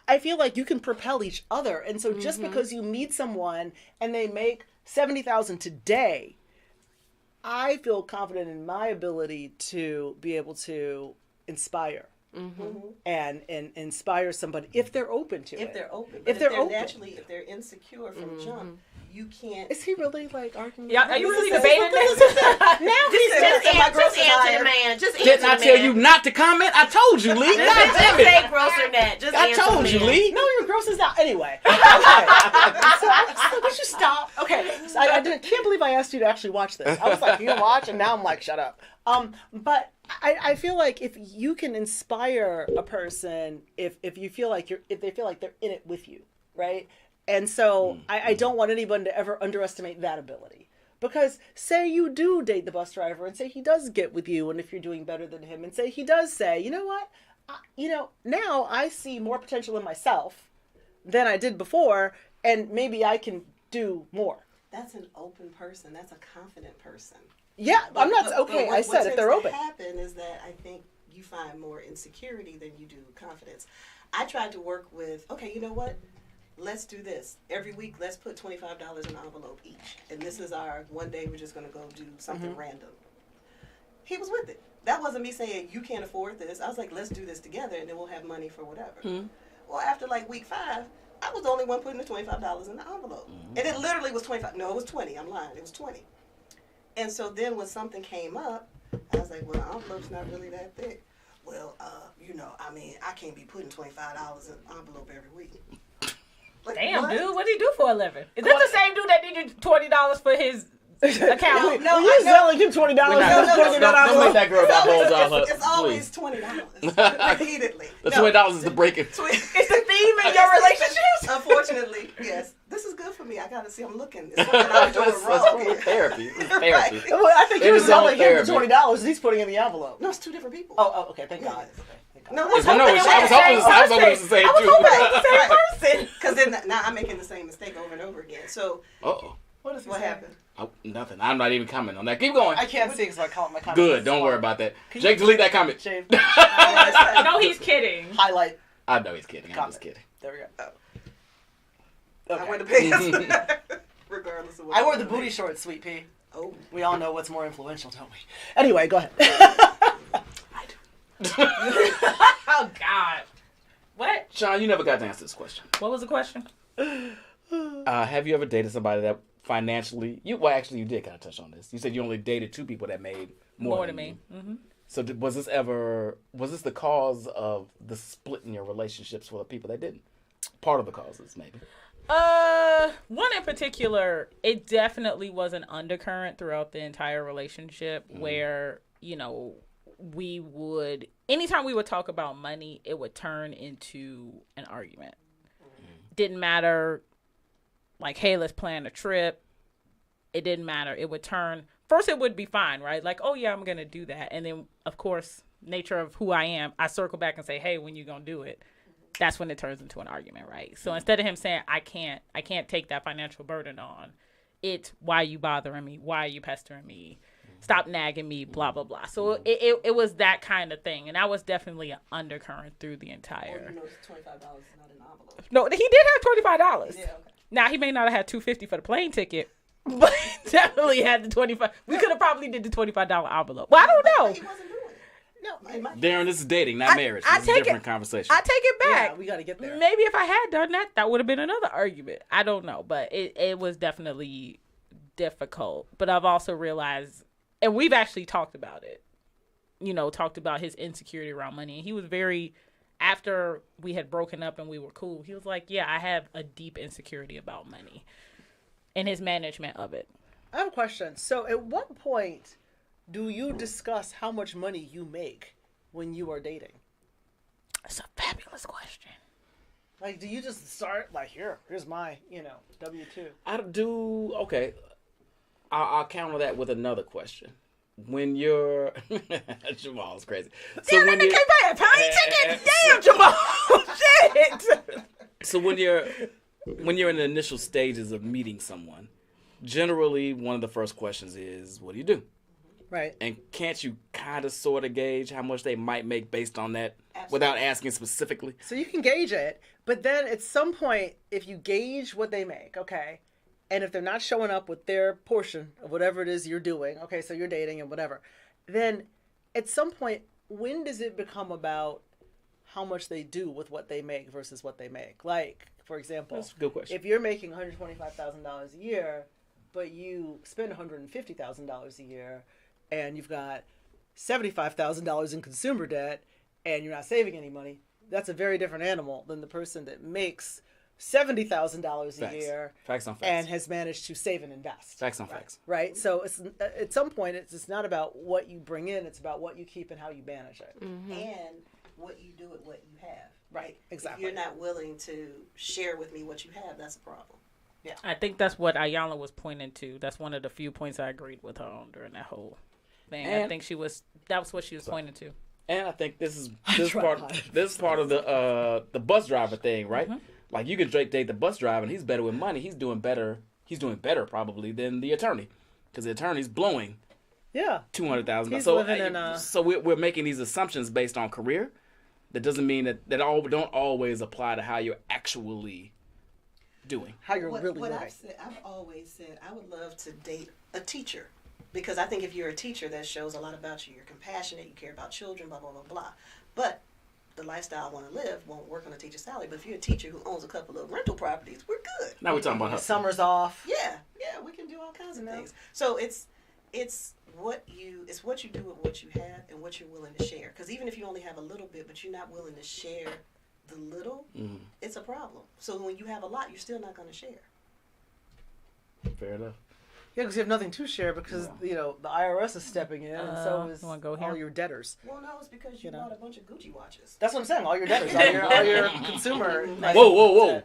I feel like you can propel each other, and so just because you meet someone and they make $70,000 today, I feel confident in my ability to be able to inspire and inspire somebody if they're open to it. If they're open. If But they're open. naturally, if they're insecure from jump, you can't. Is he really like arguing? Yeah, are you really This is- debating this? Now he's Just my answer gross is the higher. man. Just answer Didn't I the tell man. you not to comment? I told you, Lee. God Just damn it. say gross or net. Just I answer told the you, man. Lee. No, your gross is out. Anyway. Okay. So I just like, would you stop? Okay. So I can't believe I asked you to actually watch this. I was like, you gonna watch? And now I'm like, shut up. But I feel like if you can inspire a person, if you feel like if they feel like they're in it with you, right? And so I don't want anyone to ever underestimate that ability. Because say you do date the bus driver and say he does get with you, and if you're doing better than him, and say he does say, you know what, now I see more potential in myself than I did before, and maybe I can do more. That's an open person. That's a confident person. Yeah, I'm not But okay. what I said if they're tends to open. happen is that I think you find more insecurity than you do confidence. I tried to work with, okay, you know what? Let's do this. Every week, let's put $25 in an envelope each. And this is our one day we're just going to go do something random. He was with it. That wasn't me saying, you can't afford this. I was like, let's do this together and then we'll have money for whatever. Well, after like week 5, I was the only one putting the $25 in the envelope. And it literally was 25. No, it was 20. I'm lying. It was 20. And so then when something came up, I was like, well, the envelope's not really that thick. Well, I can't be putting $25 in an envelope every week. Like, Damn, what? dude, what do he do for a living? Is that the same dude that needed $20 for his account? No, you selling him $20. Don't make that girl divulge all her. It's always $20 repeatedly. The $20 is the breaking. It's the theme in your relationships? Unfortunately, yes. This is good for me. I gotta see. I'm looking. It's something I'm doing wrong. It's therapy. It's therapy. Well, I think It you were is selling all him the therapy. $20 and he's putting it in the envelope. No, it's two different people. Oh, okay. Thank God. Yes. Thank God. No, I was hoping it was the same too. Because then now I'm making the same mistake over and over again. So Uh-oh. What is he what saying? happened? Oh, nothing. I'm not even commenting on that. Keep going. I can't see because I call my comments. Good. Don't worry about that. Jake, delete that comment. Shave. No, he's kidding. Highlight. I know he's kidding. I'm Comment. just kidding. There we go. I wear the Okay. pants. Regardless of what I wore the booty shorts, Sweet Pea. Oh. We all know what's more influential, don't we? Anyway, go ahead. Oh, God. What? Sean, you never got to answer this question. What was the question? Have you ever dated somebody that financially... Well, actually, you did kind of touch on this. You said you only dated 2 people that made more than me. Mm-hmm. So was this the cause of the split in your relationships for the people that didn't? Part of the causes, maybe. One in particular, it definitely was an undercurrent throughout the entire relationship where, we would, anytime we would talk about money, it would turn into an argument. Didn't matter, like, hey, let's plan a trip. It didn't matter. It would turn, first it would be fine, right? Like, oh yeah, I'm going to do that. And then, of course, nature of who I am, I circle back and say, hey, when you going to do it? That's when it turns into an argument, right? So instead of him saying, I can't take that financial burden on, it's, why are you bothering me? Why are you pestering me? Stop nagging me, blah, blah, blah. So it was that kind of thing. And that was definitely an undercurrent through the entire. $25 is not an envelope. No, he did have $25. Yeah, okay. Now, he may not have had $250 for the plane ticket, but he definitely had the 25. We could have probably did the $25 envelope. Well, I don't know. He wasn't doing it. No, Darren, this is dating, not marriage. I This is a take different it- conversation. I take it back. Yeah, we got to get there. Maybe if I had done that, that would have been another argument. I don't know, but it was definitely difficult. But I've also realized, and we've actually talked about it, talked about his insecurity around money. And he was very, after we had broken up and we were cool, he was like, yeah, I have a deep insecurity about money and his management of it. I have a question. So at what point do you discuss how much money you make when you are dating? That's a fabulous question. Like, do you just start, like, here's my, W-2? I do. Okay. I'll counter that with another question. When you're Jamal's crazy. So Damn, that nigga came back. Plane ticket. Damn, Jamal. Shit. So when you're in the initial stages of meeting someone, generally one of the first questions is, what do you do? Right. And can't you kind of sort of gauge how much they might make based on that without asking specifically? So you can gauge it, but then at some point, if you gauge what they make, okay, and if they're not showing up with their portion of whatever it is you're doing, okay, so you're dating and whatever, then at some point, when does it become about how much they do with what they make versus what they make? Like, for example, That's a good question. if you're making $125,000 a year, but you spend $150,000 a year, and you've got $75,000 in consumer debt, and you're not saving any money, that's a very different animal than the person that makes $70,000 a year Facts on facts. and has managed to save and invest. Facts on facts. Right? So it's, at some point, it's not about what you bring in, it's about what you keep and how you manage it. And what you do with what you have. Right, exactly. If you're not willing to share with me what you have, that's a problem. I think that's what Ayala was pointing to. That's one of the few points I agreed with her on during that whole thing. And- I think that was what she was pointing to. And I think this is part of the bus driver thing, right? Like you can date the bus driver, and he's better with money. He's doing better probably than the attorney, because the attorney's blowing $200,000. He's So living in a- so we're making these assumptions based on career. That doesn't mean that don't always apply to how you're actually doing. How you're what really living. I've always said I would love to date a teacher, because I think if you're a teacher, that shows a lot about you. You're compassionate, you care about children, blah, blah, blah, blah. But the lifestyle I want to live won't work on a teacher's salary. But if you're a teacher who owns a couple of rental properties, we're good. Now we're talking about her. Summers off. Yeah, we can do all kinds of things. So it's it's what you do with what you have and what you're willing to share. Because even if you only have a little bit, but you're not willing to share the little, it's a problem. So when you have a lot, you're still not going to share. Fair enough. Yeah, because you have nothing to share because, the IRS is stepping in and so is all your debtors. Well, no, it's because you bought a bunch of Gucci watches. That's what I'm saying. All your debtors, all your consumer. Whoa.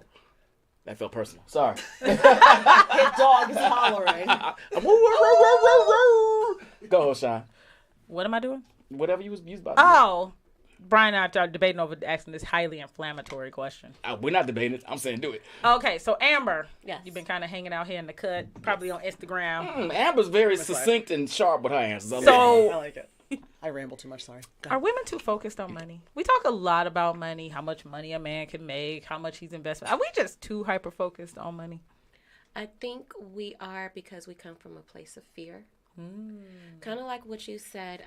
That felt personal. Sorry. His dog is hollering. Go, Sean. What am I doing? Whatever you was about. Oh, Brian and I are debating over asking this highly inflammatory question. We're not debating it. I'm saying do it. Okay, so Amber, Yes. you've been kind of hanging out here in the cut, probably on Instagram. Amber's very succinct and sharp with her answers. I So- I like it. I ramble too much, sorry. Go Are ahead. women too focused on money? We talk a lot about money, how much money a man can make, how much he's invested. Are we just too hyper focused on money? I think we are because we come from a place of fear. Kind of like what you said.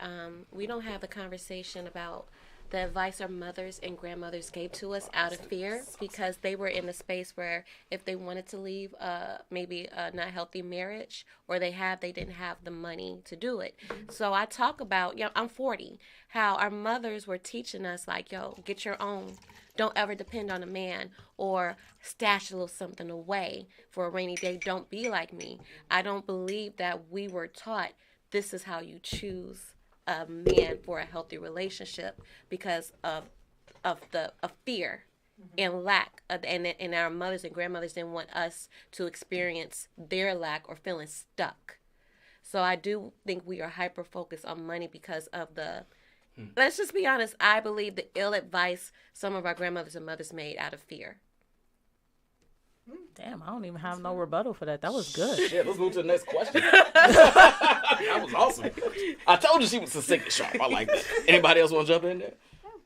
We don't have the conversation about the advice our mothers and grandmothers gave to us out of fear because they were in a space where if they wanted to leave maybe a not healthy marriage or they didn't have the money to do it. So I talk about, I'm 40, how our mothers were teaching us like, get your own. Don't ever depend on a man or stash a little something away for a rainy day. Don't be like me. I don't believe that we were taught this is how you choose a man for a healthy relationship because of fear and lack and our mothers and grandmothers didn't want us to experience their lack or feeling stuck. So I do think we are hyper focused on money because of let's just be honest, I believe the ill advice some of our grandmothers and mothers made out of fear. Damn, I don't even have no rebuttal for that. That was good. Shit, let's move to the next question. That was awesome. I told you she was succinct and sharp. I like that. Anybody else want to jump in there?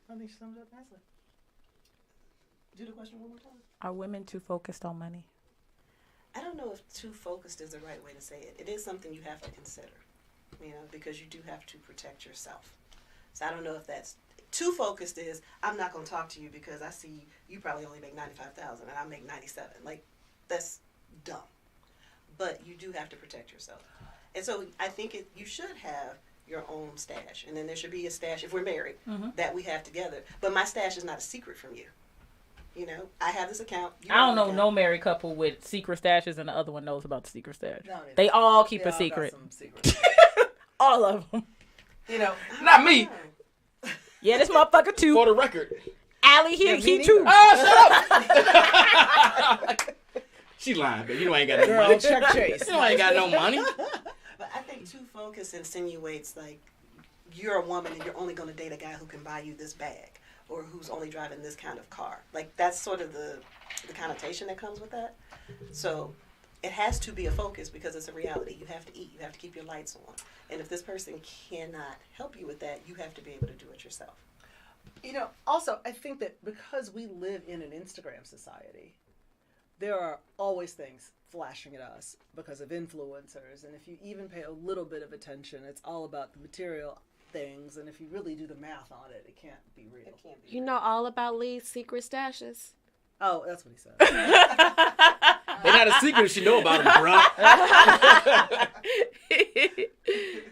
I think she summed it up nicely. Do the question one more time. Are women too focused on money? I don't know if too focused is the right way to say it. It is something you have to consider, because you do have to protect yourself. So I don't know if that's too focused is I'm not going to talk to you because I see you probably only make $95,000 and I make $97,000. Like, that's dumb. But you do have to protect yourself. And so I think you should have your own stash. And then there should be a stash, if we're married, that we have together. But my stash is not a secret from you. I have this account. I don't know no married couple with secret stashes and the other one knows about the secret stash. No, they all keep they a all secret. got some secrets. All of them. Not me. Yeah, this motherfucker too. For the record. Allie here, me he neither. too. Oh, shut up. She lying, but you ain't got no Girl, money. check Chase. You ain't got no money. But I think too focused insinuates like you're a woman and you're only going to date a guy who can buy you this bag or who's only driving this kind of car. Like that's sort of the connotation that comes with that. So it has to be a focus because it's a reality. You have to eat. You have to keep your lights on. And if this person cannot help you with that, you have to be able to do it yourself. Also, I think that because we live in an Instagram society, there are always things flashing at us because of influencers. And if you even pay a little bit of attention, it's all about the material things. And if you really do the math on it, it can't be real. It can't be. You know all about Lee's secret stashes? Oh, that's what he said. They're not a secret if she know about them, bro.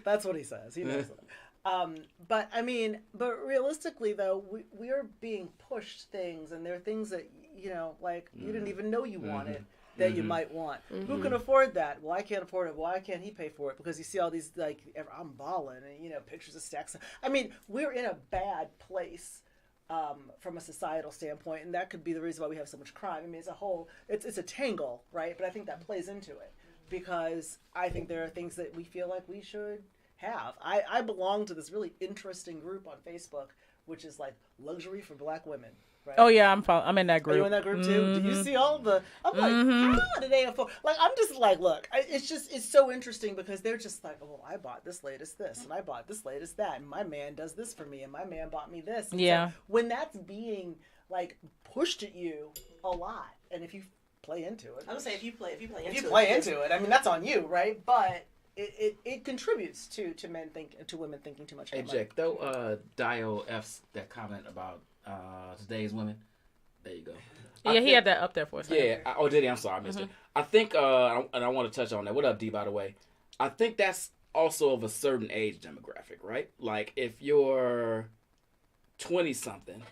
That's what he says. He knows that. But realistically though, we are being pushed things, and there are things that you didn't even know you wanted that you might want. Who can afford that? Well, I can't afford it. Why can't he pay for it? Because you see all these I'm balling and pictures of stacks. I mean, we're in a bad place. From a societal standpoint, and that could be the reason why we have so much crime. I mean, it's a tangle, right? But I think that plays into it because I think there are things that we feel like we should have. I belong to this really interesting group on Facebook, which is like luxury for Black women. Right? Oh yeah, I'm in that group. Are you in that group too? Do you see all the? I'm like, how did they afford? Like, I'm just like, look, it's so interesting because they're just like, well, I bought this latest this, and I bought this latest that, and my man does this for me, and my man bought me this. And yeah. So when that's being like pushed at you a lot, and if you play into it, I would say if you play into it, I mean that's on you, right? But it contributes to women thinking too much. Hey, about Jack, throw Dio F's that comment about today's women. There you go. Yeah, he had that up there for us. Yeah. Did he? I'm sorry, I missed it. I think, and I want to touch on that. What up, D, by the way? I think that's also of a certain age demographic, right? Like if you're 20 something,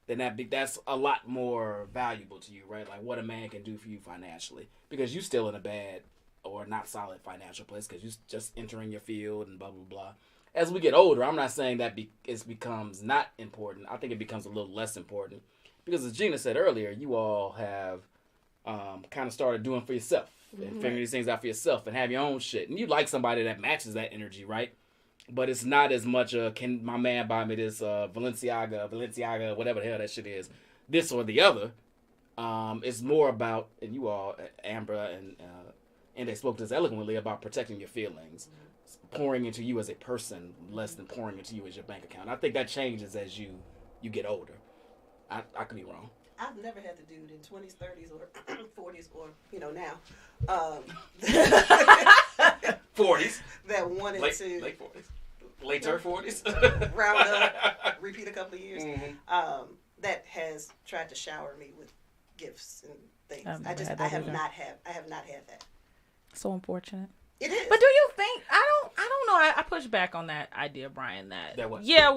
then that's a lot more valuable to you, right? Like what a man can do for you financially, because you're still in a bad or not solid financial place because you're just entering your field and blah blah blah. As we get older, I'm not saying that it becomes not important. I think it becomes a little less important because, as Gina said earlier, you all have kind of started doing for yourself and figuring these things out for yourself and have your own shit. And you like somebody that matches that energy, right? But it's not as much can my man buy me this Balenciaga, whatever the hell that shit is, this or the other. It's more about, and you all, Amber and they spoke this eloquently about protecting your feelings, pouring into you as a person less than pouring into you as your bank account. I think that changes as you get older. I could be wrong. I've never had to do it in 20s, 30s, or 40s, or now. 40s. That wanted late to 40s, later 40s. round up, repeat a couple of years. That has tried to shower me with gifts and things. I have not had that. So unfortunate. It is. But do you think I don't know. I push back on that idea, Brian. That what? Yeah,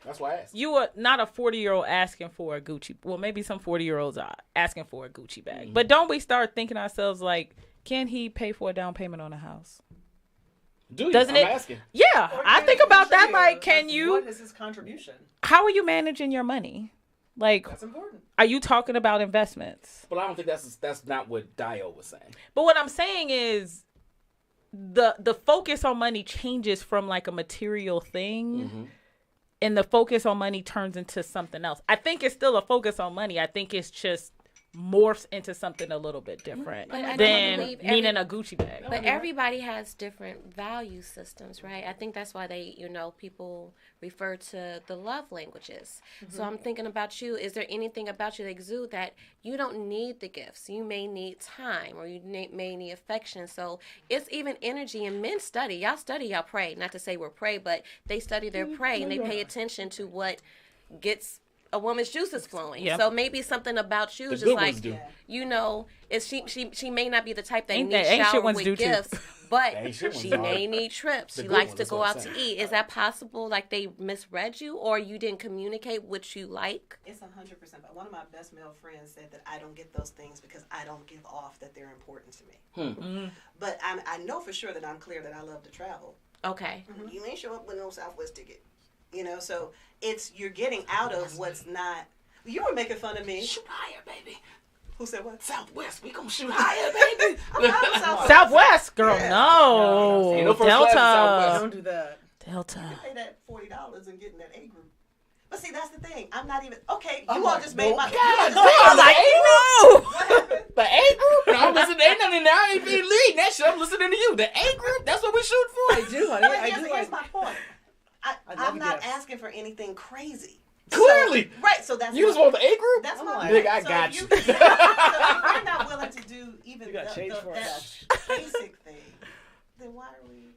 That's why I asked. you are not a 40-year-old asking for a Gucci. Well, maybe some 40-year-olds are asking for a Gucci bag. But don't we start thinking ourselves like, can he pay for a down payment on a house? I'm asking. Yeah, Or I can think he about that. contribute? Like, can you? What is his contribution? How are you managing your money? Like, That's important. are you talking about investments? But I don't think that's not what Dio was saying. But what I'm saying is, the focus on money changes from like a material thing, and the focus on money turns into something else. I think it's still a focus on money. I think it's just morphs into something a little bit different But I don't than believe meaning a Gucci bag. But everybody has different value systems, right? I think that's why people refer to the love languages. So I'm thinking about you. Is there anything about you that exude that you don't need the gifts? You may need time, or you may need affection. So it's even energy. And men study. Y'all study, y'all pray. Not to say we're prey, but they study their prey and they pay attention to what gets a woman's juices flowing. Yep. So maybe something about you is The just good ones like, do. is she may not be the type that Ain't needs shit shower ones with do too. gifts, but Ain't shit ones she do. may need trips. The She good likes ones, to that's go what out I'm to saying. eat. Is that possible? Like they misread you, or you didn't communicate what you like? It's 100%. But one of my best male friends said that I don't get those things because I don't give off that they're important to me. But I know for sure that I'm clear that I love to travel. Okay. You ain't show up with no Southwest ticket. So you're getting out of what's not. You were making fun of me. Shoot higher, baby. Who said what? Southwest, we gonna shoot higher, baby. I'm not with Southwest. Southwest, girl, Yeah. no. Ain't no first class in Delta. Southwest. Don't do that. Delta. Pay that $40 and get in that A group. But see, that's the thing. I'm not even okay. I'm You all like, just made my. nope. you all just God, made I'm my- like, What happened? The A group? No, I'm listening. Ain't nothing in there. I ain't being leading that shit. I'm listening to you. The A group? That's what we shoot for. I do, honey. But I do. here's my point. I love I'm not gifts. asking for anything crazy. Clearly. Right. So that's You just want the A group? That's I'm my like, point. nigga, I So got if you. So if you're not willing to do even You got change for that us. basic thing, then why are we?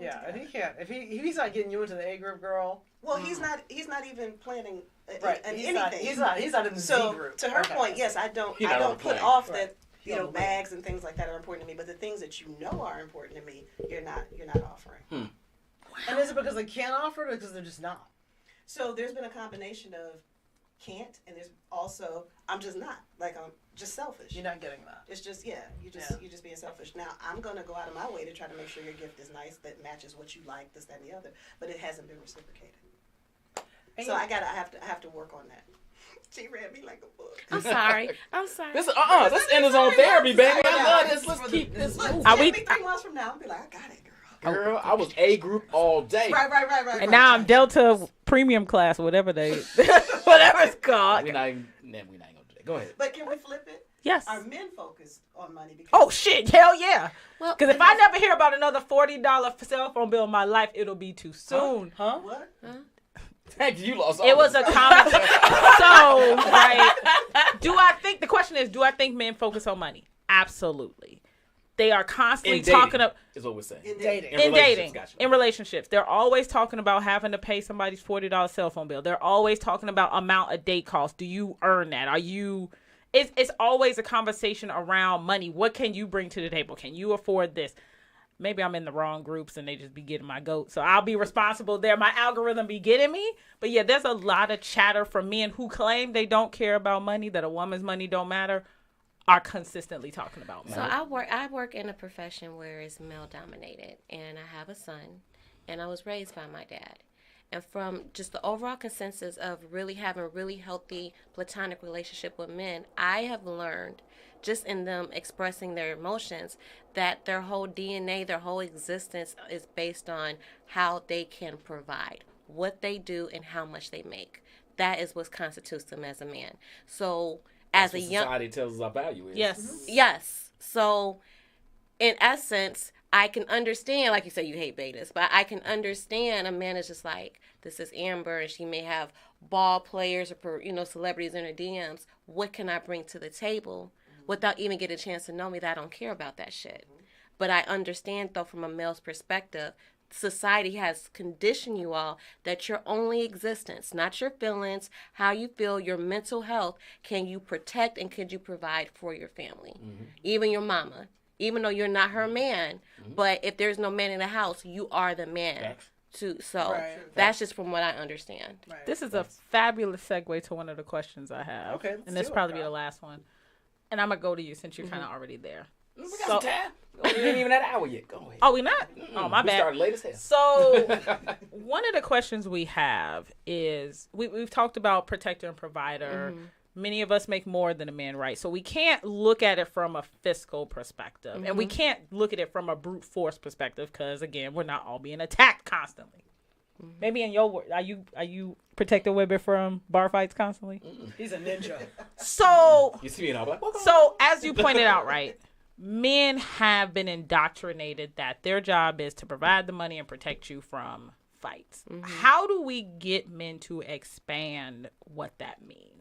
Yeah, and together? he can't. If he's not getting you into the A group, girl. Well, he's not even planning Right. anything. He's not in the So Z group. to her Okay. point, yes, I don't He not on the put plane. off Right. that He on the plane. bags and things like that are important to me, but the things that you know are important to me, you're not offering. And is it because they can't offer it, or because they're just not? So there's been a combination of can't, and there's also I'm just not, like I'm just selfish. You're not getting that. It's just you're just being selfish. Now I'm gonna go out of my way to try to make sure your gift is nice, that matches what you like, this, that, and the other. But it hasn't been reciprocated. And So you- I have to work on that. She read me like a book. I'm sorry. This end is on therapy, baby. I love this. Let's keep this Look, moving. Are take we- me 3 months from now, I'll be like, I got it, girl. Girl, I was A group all day. Right. And now I'm Delta premium class, whatever whatever it's called. We're not even gonna do that. Go ahead. But can we flip it? Yes. Are men focused on money? Because Oh shit! Hell yeah! Well, Because if I never hear about another $40 cell phone bill in my life, it'll be too soon. Huh? what? Thank you, you lost all It was of a comment. So, right? The question is, do I think men focus on money? Absolutely. They are constantly In dating, talking about is what we're saying. In Dating. in relationships, dating, gotcha. in relationships. They're always talking about having to pay somebody's $40 cell phone bill. They're always talking about amount a date cost. Do you earn that? Are you? It's always a conversation around money. What can you bring to the table? Can you afford this? maybe I'm in the wrong groups and they just be getting my goat. So I'll be responsible there. My algorithm be getting me. But yeah, there's a lot of chatter from men who claim they don't care about money, that a woman's money don't matter, are consistently talking about money. So I work in a profession where it's male dominated, and I have a son, and I was raised by my dad. And from just the overall consensus of really having a really healthy platonic relationship with men, I have learned just in them expressing their emotions that their whole DNA, their whole existence is based on how they can provide, what they do, and how much they make. That is what constitutes them as a man. So as a young society tells us our value is. Yes. Yes. So in essence, I can understand, like you said, you hate betas, but I can understand a man is just like, this is Amber, and she may have ball players or, celebrities in her DMs. What can I bring to the table without even getting a chance to know me that I don't care about that shit? But I understand, though, from a male's perspective, society has conditioned you all that your only existence, not your feelings, how you feel, your mental health, can you protect and could you provide for your family, even your mama. Even though you're not her man, but if there's no man in the house, you are the man. That's just from what I understand. Right. This is a fabulous segue to one of the questions I have. Okay, let's and this do it, probably be Kyle. the last one. And I'm going to go to you since you're kind of already there. We got some time. We ain't even at an hour yet. Go ahead. Oh, we not? Oh, my We bad. started late as hell. So one of the questions we have is, we've talked about protector and provider. Many of us make more than a man, right? So we can't look at it from a fiscal perspective. And we can't look at it from a brute force perspective because, again, we're not all being attacked constantly. Maybe in your word, are you protecting women from bar fights constantly? He's a ninja. So, You see me and I'm like, as you pointed out, right, men have been indoctrinated that their job is to provide the money and protect you from fights. How do we get men to expand what that means?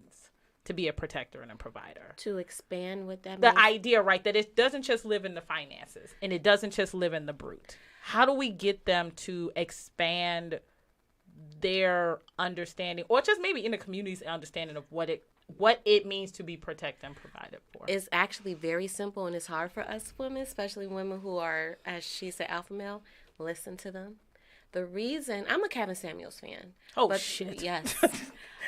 To be a protector and a provider. To expand what that The means. idea, right, that it doesn't just live in the finances and it doesn't just live in the brute. How do we get them to expand their understanding, or just maybe in the community's understanding of what it means to be protected and provided for? It's actually very simple, and it's hard for us women, especially women who are, as she said, alpha male. Listen to them. The reason, I'm a Kevin Samuels fan. Oh, but shit. Yes.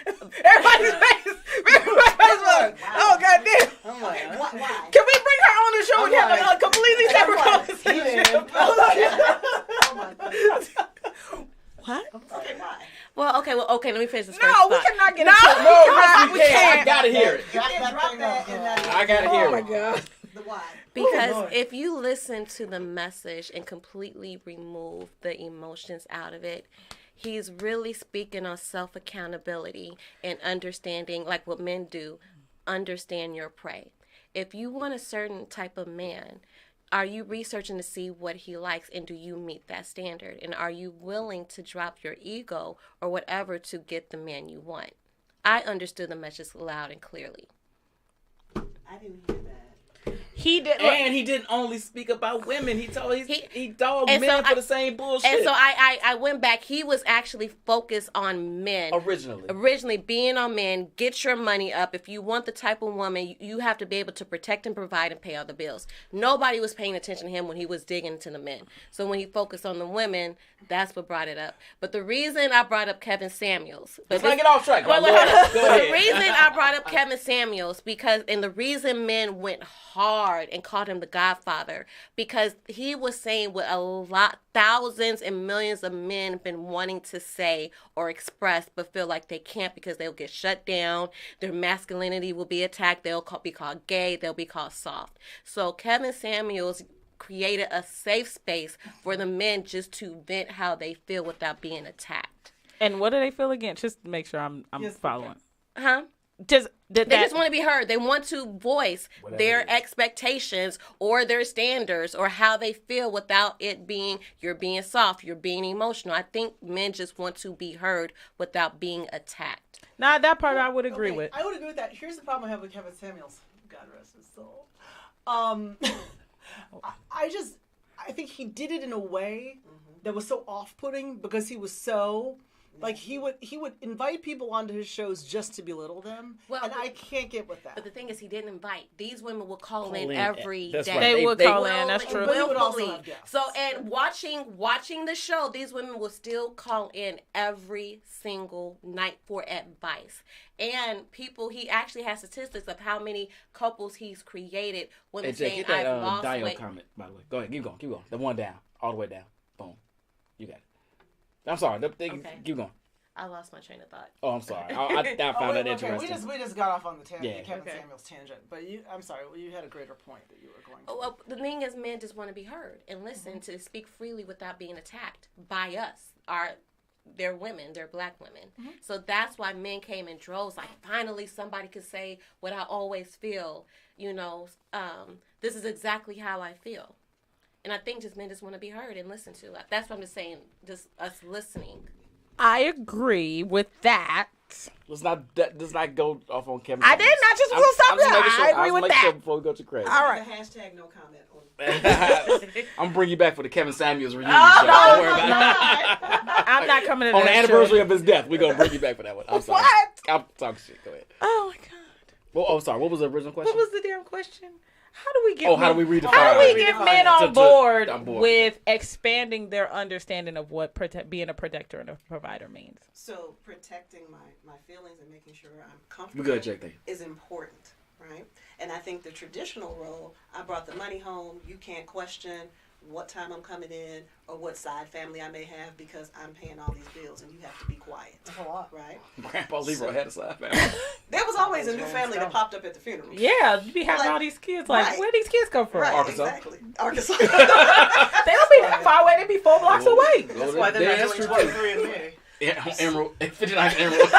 Everybody's face. Oh, goddamn. Oh my God. Why? Can we bring her on the show and have a completely separate conversation? Oh my God. What? Okay, why? Okay, let me finish this first No, we thought. cannot get No, into it. no, yes, we can. I gotta hear it. Drop that in that. I gotta hear Oh, my it. God. The why. Because Lord. if you listen to the message and completely remove the emotions out of it, he's really speaking on self-accountability and understanding, like what men do, understand your prey. If you want a certain type of man, are you researching to see what he likes, and do you meet that standard? And are you willing to drop your ego or whatever to get the man you want? I understood the message loud and clearly. I didn't hear that. He did. And he didn't only speak about women. He dogged And men so for the same bullshit. And so I went back. He was actually focused on men. Originally being on men, get your money up. If you want the type of woman, you have to be able to protect and provide and pay all the bills. Nobody was paying attention to him when he was digging into the men. So when he focused on the women, that's what brought it up. But the reason I brought up Kevin Samuels. Let's not get off track. Wait, Go hold on. Go The ahead. reason I brought up Kevin Samuels and the reason men went hard and called him the Godfather, because he was saying what thousands and millions of men have been wanting to say or express, but feel like they can't because they'll get shut down. Their masculinity will be attacked. They'll be called gay. They'll be called soft. So Kevin Samuels created a safe space for the men just to vent how they feel without being attacked. And what do they feel again? Just to make sure I'm following. Huh? Just They just want to be heard. They want to voice their expectations or their standards or how they feel without it being, you're being soft, you're being emotional. I think men just want to be heard without being attacked. Nah, that part I would agree with. I would agree with that. Here's the problem I have with Kevin Samuels. God rest his soul. I think he did it in a way that was so off-putting because he was so Like he would invite people onto his shows just to belittle them, Well, and I can't get with that. But the thing is, he didn't invite. These women would call in in. every That's day. right. They would call in. That's Willfully- true. But he would also willfully. have guests. So, and watching the show, these women will still call in every single night for advice. And people, he actually has statistics of how many couples he's created. Women Hey, Jake, saying, get that "I've lost Dio weight." comment, by the way. Go ahead, keep going. The one down, all the way down. Boom. You got it. I'm sorry. Okay. Keep going. I lost my train of thought. Oh, I'm sorry. I found that interesting. We just got off on the Yeah. Kevin Okay. Samuels tangent, but I'm sorry, you had a greater point that you were going. Oh, well, the thing is, men just want to be heard and listen to speak freely without being attacked by us. They're women, they're black women. So that's why men came in droves. Like, finally, somebody could say what I always feel. This is exactly how I feel. And I think just men just want to be heard and listened to. That's what I'm just saying. Just us listening. I agree with that. Let's not go off on Kevin. I didn't. I just want to stop there. I agree with that. Before we go to credit. All right. The hashtag no comment on. I'm gonna bring you back for the Kevin Samuels reunion. Oh, show. Don't worry no, about it. I'm not coming to On the that anniversary show. of his death, we're gonna bring you back for that one. I'm sorry. What? I'm talking shit. Go ahead. Oh my god. Well, oh, sorry. What was the original question? What was the damn question? How do we get? How do we redefine? How do we it? get men To- on board on board. with expanding their understanding of what being a protector and a provider means? So protecting my feelings and making sure I'm You comfortable good, Jake? Thank you. is important, right? And I think the traditional role, I brought the money home, you can't question what time I'm coming in or what side family I may have because I'm paying all these bills and you have to be quiet. That's a lot. Right? Grandpa Leroy had a side family. There was always a new family that popped up at the funeral. Yeah, you be having Like, all these kids. Like, right. where these kids come from? Right, Arkansas. exactly. Arkansas. They don't be that far away. They be 4 blocks away. That's why they're Yeah, not that's doing true, too. 23andMe. Yeah, Emerald. 59 Emerald.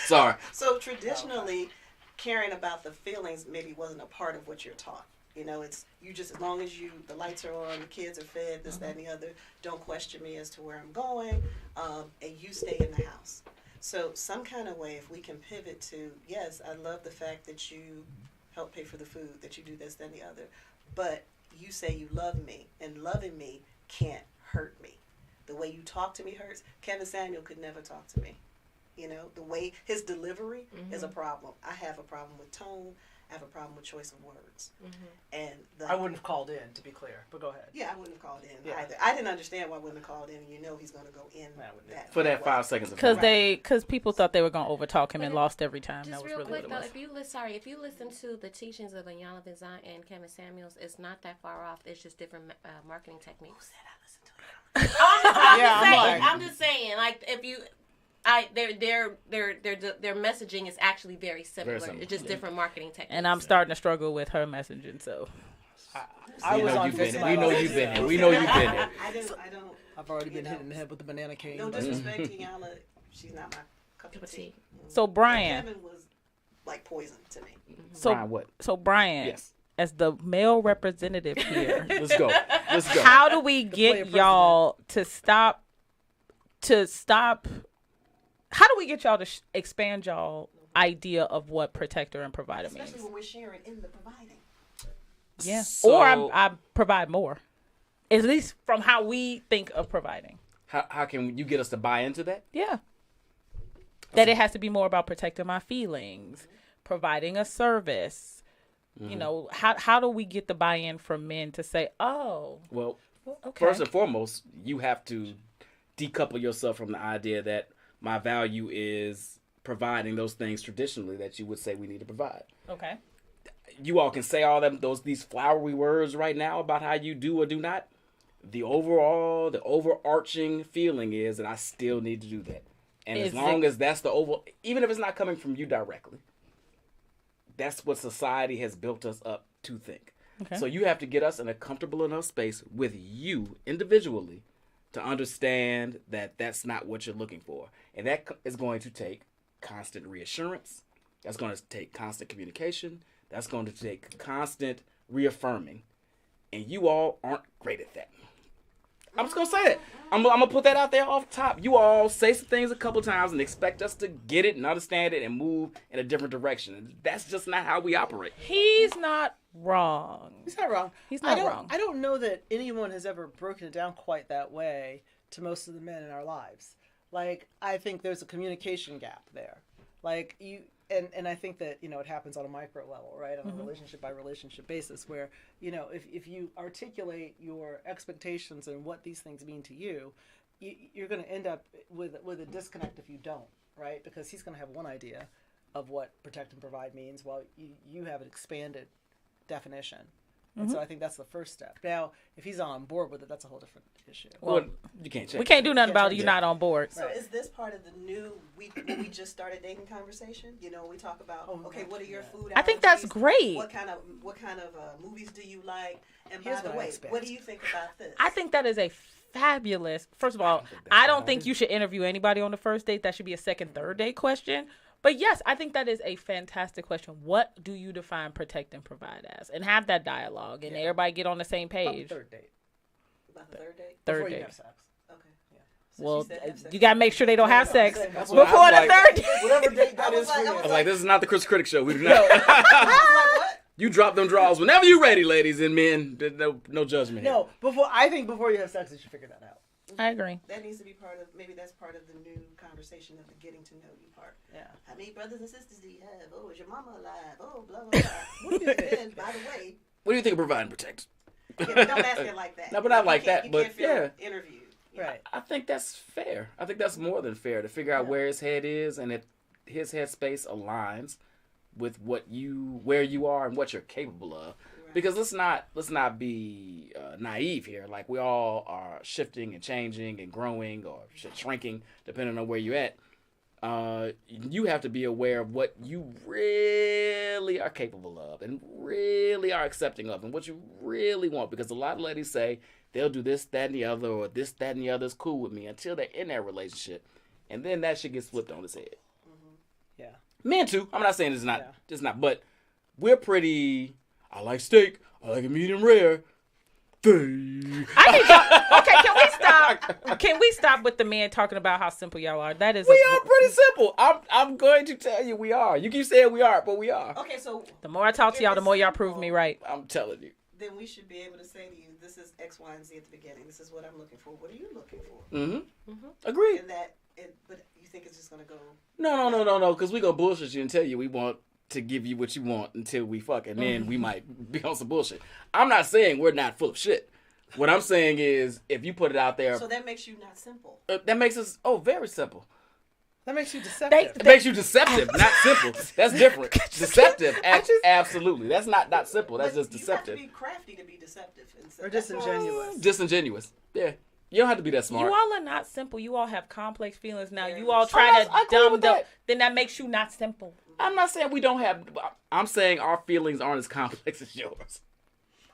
Sorry. So traditionally, caring about the feelings maybe wasn't a part of what you're taught. It's you just as long as the lights are on, the kids are fed, this, that, and the other. Don't question me as to where I'm going, and you stay in the house. So some kind of way, if we can pivot to, yes, I love the fact that you help pay for the food, that you do this, that, and the other, but you say you love me, and loving me can't hurt me. The way you talk to me hurts. Kevin Samuel could never talk to me. The way his delivery is a problem. I have a problem with tone. I have a problem with choice of words. And I wouldn't have called in, to be clear, but go ahead. Yeah, I wouldn't have called in Yeah. either. I didn't understand why I wouldn't have called in. He's going to go in I wouldn't that For that way. 5 seconds. Of Because people thought they were gonna overtalk him and lost every time. Just That was real really quick what though, it was. if you listen to the teachings of Ayanna Bizan and Kevin Samuels, it's not that far off. It's just different marketing techniques. I'm just saying, like if you, their messaging is actually very similar. similar. It's just different marketing techniques. And I'm starting to struggle with her messaging. So I was on you've been Fist here. My We know Life. you've been here. We know you've been here. I don't. I've already been You hit know. in the head with the banana cane. No but- disrespect to Yana. She's not my cup of tea. So, Brian. Kevin was like poison to me. so Brian, what? so Brian, Yes. as the male representative here, Let's go. Let's go. how do we player get y'all to stop? How do we get y'all to expand y'all idea of what protector and provider Especially means? when we're sharing in the providing. Yeah, So- or I provide more, at least from how we think of providing. How can you get us to buy into that? Yeah, that it has to be more about protecting my feelings, providing a service. How do we get the buy-in from men to say, oh, Well, okay, first and foremost, you have to decouple yourself from the idea that my value is providing those things traditionally that you would say we need to provide. okay. You all can say all these flowery words right now about how you do or do not. The overarching feeling is that I still need to do that. And as long as that's even if it's not coming from you directly, that's what society has built us up to think. Okay. So you have to get us in a comfortable enough space with you individually to understand that that's not what you're looking for. And that is going to take constant reassurance. That's going to take constant communication. That's going to take constant reaffirming. And you all aren't great at that. I'm just going to say it. I'm going to put that out there off top. You all say some things a couple times and expect us to get it and understand it and move in a different direction. That's just not how we operate. He's not wrong. He's not wrong. He's not wrong. I don't know that anyone has ever broken it down quite that way to most of the men in our lives. Like, I think there's a communication gap there. Like, and I think that, it happens on a micro level, right? On a relationship by relationship basis where, if you articulate your expectations and what these things mean to you, you're going to end up with a disconnect if you don't, right? Because he's going to have one idea of what protect and provide means while you have an expanded definition. And so I think that's the first step. Now, if he's not on board with it, that's a whole different issue. Well, you can't change. We can't do nothing about it. You're not on board. So is this part of the new when we just started dating conversation? We talk about what are your food allergies? I think that's great. What kind of movies do you like? And Here's by the what I way, expect. what do you think about this? I think that is a fabulous. First of all, I don't think you should interview anybody on the first date. That should be a second, third date question. But yes, I think that is a fantastic question. What do you define protect and provide as? And have that dialogue, and everybody get on the same page. Third date. About the third date? Third Before you date. have sex. Okay. Yeah. So Well, she said have sex. you gotta make sure they don't have sex That's before what I'm the like. third date. Whatever date that I was is for like- I you. was I was like, this is not the Chris Critic Show. We do not. I was like, what? You drop them draws whenever you're ready, ladies and men. There's no judgment here. No, I think before you have sex, you should figure that out. I agree. That needs to be maybe that's part of the new conversation of the getting to know you part. Yeah. How many brothers and sisters do you have? Oh, is your mama alive? Oh, blah, blah, blah. What do you think? And by the way, What do you think of provide and protect? don't ask it like that. No, but not like You can't- that, but you can't feel yeah. interviewed. Right. I think that's fair. I think that's more than fair to figure out where his head is and if his headspace aligns with where you are and what you're capable of. Right. Because let's not be naive here. Like, we all are shifting and changing and growing or shrinking depending on where you're at. You have to be aware of what you really are capable of and really are accepting of and what you really want. Because a lot of ladies say they'll do this, that, and the other, or this, that, and the other is cool with me until they're in that relationship. And then that shit gets flipped on its head. Yeah. Men too. I'm not saying it's not. Yeah. It's not. But we're pretty. I like steak. I like it medium rare. I need y'all. Okay, can we stop? Can we stop with the man talking about how simple y'all are? That is. We are pretty simple. I'm going to tell you we are. You keep saying we are, but we are. Okay, so The more I talk to y'all, the more y'all prove me right. I'm telling you. then we should be able to say to you, this is X, Y, and Z at the beginning. This is what I'm looking for. What are you looking for? Mm-hmm. Agreed. But you think it's just gonna go? No. Because we gonna bullshit you and tell you we want to give you what you want until we fuck, and then we might be on some bullshit. I'm not saying we're not full of shit. What I'm saying is, if you put it out there, So that makes you not simple. that makes us very simple. That makes you deceptive. It makes you deceptive, not simple. That's different. Deceptive, absolutely. That's not simple. That's But just deceptive. You have to be crafty to be deceptive. And so Or that's all. disingenuous. Disingenuous. Yeah. You don't have to be that smart. You all are not simple. You all have complex feelings. Now Very you all much. try I to agree dumb with down. that. Then that makes you not simple. I'm not saying we don't have. I'm saying our feelings aren't as complex as yours.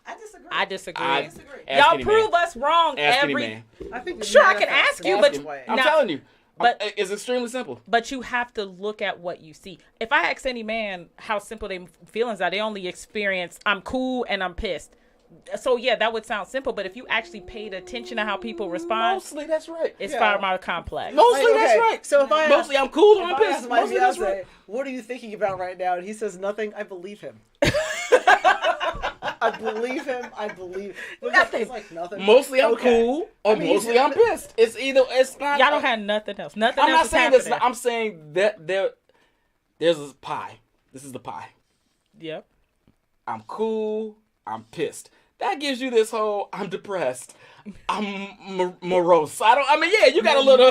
I disagree. I disagree. I disagree. Ask Y'all any prove man. us wrong Ask any every. man. I think Sure, I can manifest ask you, in but- some way. I'm Now- telling you. but- It's extremely simple. But you have to look at what you see. If I ask any man how simple their feelings are, they only experience I'm cool and I'm pissed. So yeah, that would sound simple. But if you actually paid attention to how people respond, Mostly, that's right. it's Yeah. far more complex. Mostly, Like, that's okay, right. So if I Mostly, I'm cool and if I'm I ask pissed. my Mostly, that's fiance, right. what are you thinking about right now? And he says nothing. I believe him. I believe him. I believe Nothing. It's like nothing. Mostly, I'm Okay. cool, or mean, mostly, I'm pissed. It's not. Y'all don't have nothing else. Nothing I'm else not is saying this. happening. I'm saying that there's a pie. This is the pie. Yep. I'm cool. I'm pissed. That gives you this whole I'm depressed. I'm morose. Yeah, you got a little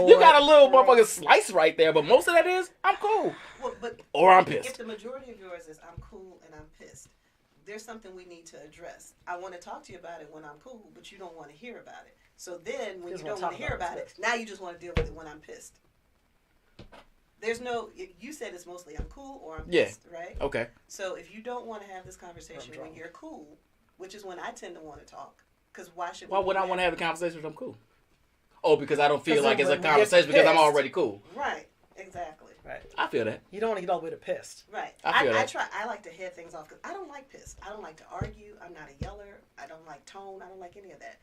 you got a little motherfucking slice right there, but most of that is I'm cool Well, but or I'm if pissed. the majority of yours is I'm cool and I'm pissed, there's something we need to address. I want to talk to you about it when I'm cool, but you don't want to hear about it. So then when Just you wanna don't want talk to hear about about it. it, now you just want to deal with it when I'm pissed. There's no, you said it's mostly I'm cool or I'm Yeah. pissed, right? Okay. So if you don't want to have this conversation when you're cool, which is when I tend to want to talk, because why should Why would I want to have a conversation if I'm cool? Oh, because I don't feel 'Cause like it's a when we get conversation because I'm pissed. already cool. Right, exactly. Right. I feel that. You don't want to get all the way to pissed. Right. I feel that. I like to head things off because I don't like pissed. I don't like to argue. I'm not a yeller. I don't like tone. I don't like any of that.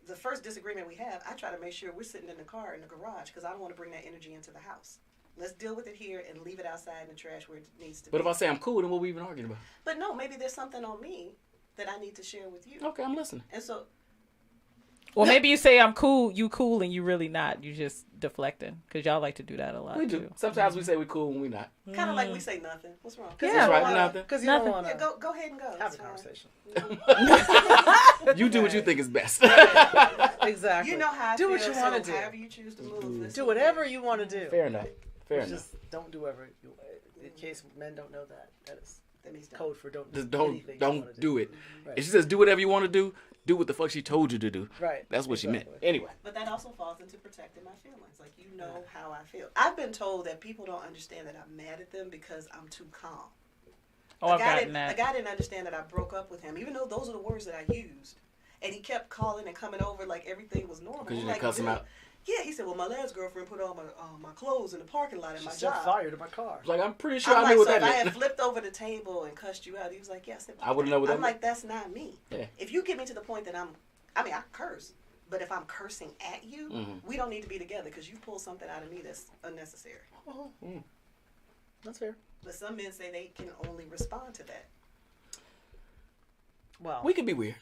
The first disagreement we have, I try to make sure we're sitting in the car in the garage because I don't want to bring that energy into the house. Let's deal with it here and leave it outside in the trash where it needs to But be. if I say I'm cool, then what are we even arguing about? But no, maybe there's something on me that I need to share with you. Okay, I'm listening. And so Or maybe you say I'm cool, you cool, and you really not. You just deflecting because y'all like to do that a lot. We do. Too. Sometimes we say we cool when we not. Kind of like we say nothing. What's wrong? Yeah, right, nothing. Because you Nothing. don't want Yeah, to go ahead and go. have It's a fine. conversation. You do what you think is best. Exactly. You know how I do feel, what you want to so do. however you choose to move. it's Do okay. whatever you want to do. Fair enough. Fair enough. Just don't do whatever you. In case men don't know that, that is That means don't. code for don't. Just do anything you don't wanna do it. Right. If she says do whatever you want to do what the fuck she told you to do. Right. That's what she meant. Exactly. Anyway. But that also falls into protecting my feelings. Like, you know how I feel. I've been told that people don't understand that I'm mad at them because I'm too calm. Oh, A I've guy gotten didn't- that. A guy didn't understand that I broke up with him, even though those are the words that I used. And he kept calling and coming over like everything was normal. Because you I'm didn't like, cuss him "Dude." out. Yeah, he said, well, my last girlfriend put all my clothes in the parking lot at She my set job. fire to my car. Like, I'm pretty sure I'm I like, knew what so if that I had meant. flipped over the table and cussed you out, he was like, yes. I wouldn't know what that I'm meant. like, that's not me. Yeah. If you get me to the point that I curse, but if I'm cursing at you, Mhm. we don't need to be together because you pulled something out of me that's unnecessary. Oh, that's fair. But some men say they can only respond to that. Wow. We can be weird.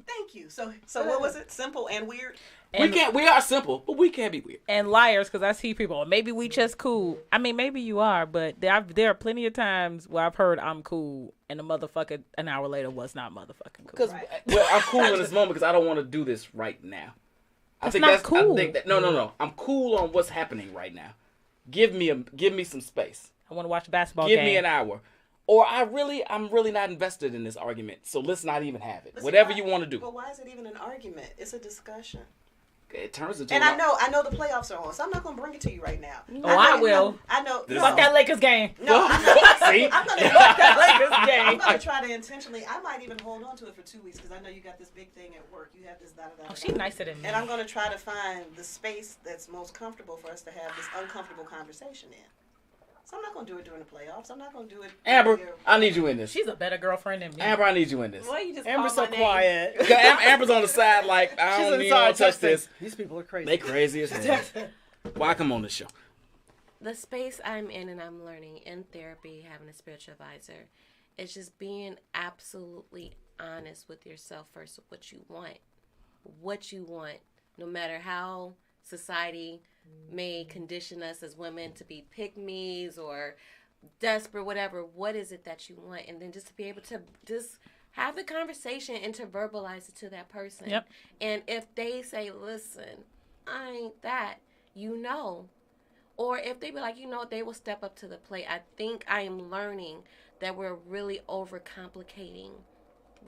Thank you. So what was it? Simple and weird? We can't. We are simple, but we can be weird. And liars, because I see people. Maybe we just cool. I mean, maybe you are, but there are plenty of times where I've heard I'm cool, and the motherfucker an hour later was not motherfucking cool. Because well, I'm cool in this moment because I don't want to do this right now. That's not cool. I think that no. I'm cool on what's happening right now. Give me some space. I want to watch a basketball Give game. me an hour. Or I'm really not invested in this argument. So let's not even have it. But see, Whatever why- you want to do. But why is it even an argument? It's a discussion. It turns into. And I know the playoffs are on, so I'm not going to bring it to you right now. Oh, I will. I know. This- Fuck that Lakers game. No, I'm not. See? I'm going Fuck that Lakers game. I'm going to try to intentionally. I might even hold on to it for 2 weeks because I know you got this big thing at work. You have this da-da-da. Oh, she's nicer than me. And I'm going to try to find the space that's most comfortable for us to have this uncomfortable conversation in. So I'm not going to do it during the playoffs. I'm not going to do it. Amber, I need you in this. She's a better girlfriend than me. Amber, I need you in this. Why you just Amber's call so my name? quiet. Amber's on the side like, I She's don't even inside want to touch texting. this. These people are crazy. They crazy as hell. Why come on this show? The space I'm in and I'm learning in therapy, having a spiritual advisor, is just being absolutely honest with yourself first with what you want. What you want, no matter how society may condition us as women to be pick-me's or desperate, whatever. What is it that you want? And then just to be able to just have the conversation and to verbalize it to that person. Yep. And if they say, listen, I ain't that, you know. Or if they be like, you know, they will step up to the plate. I think I am learning that we're really overcomplicating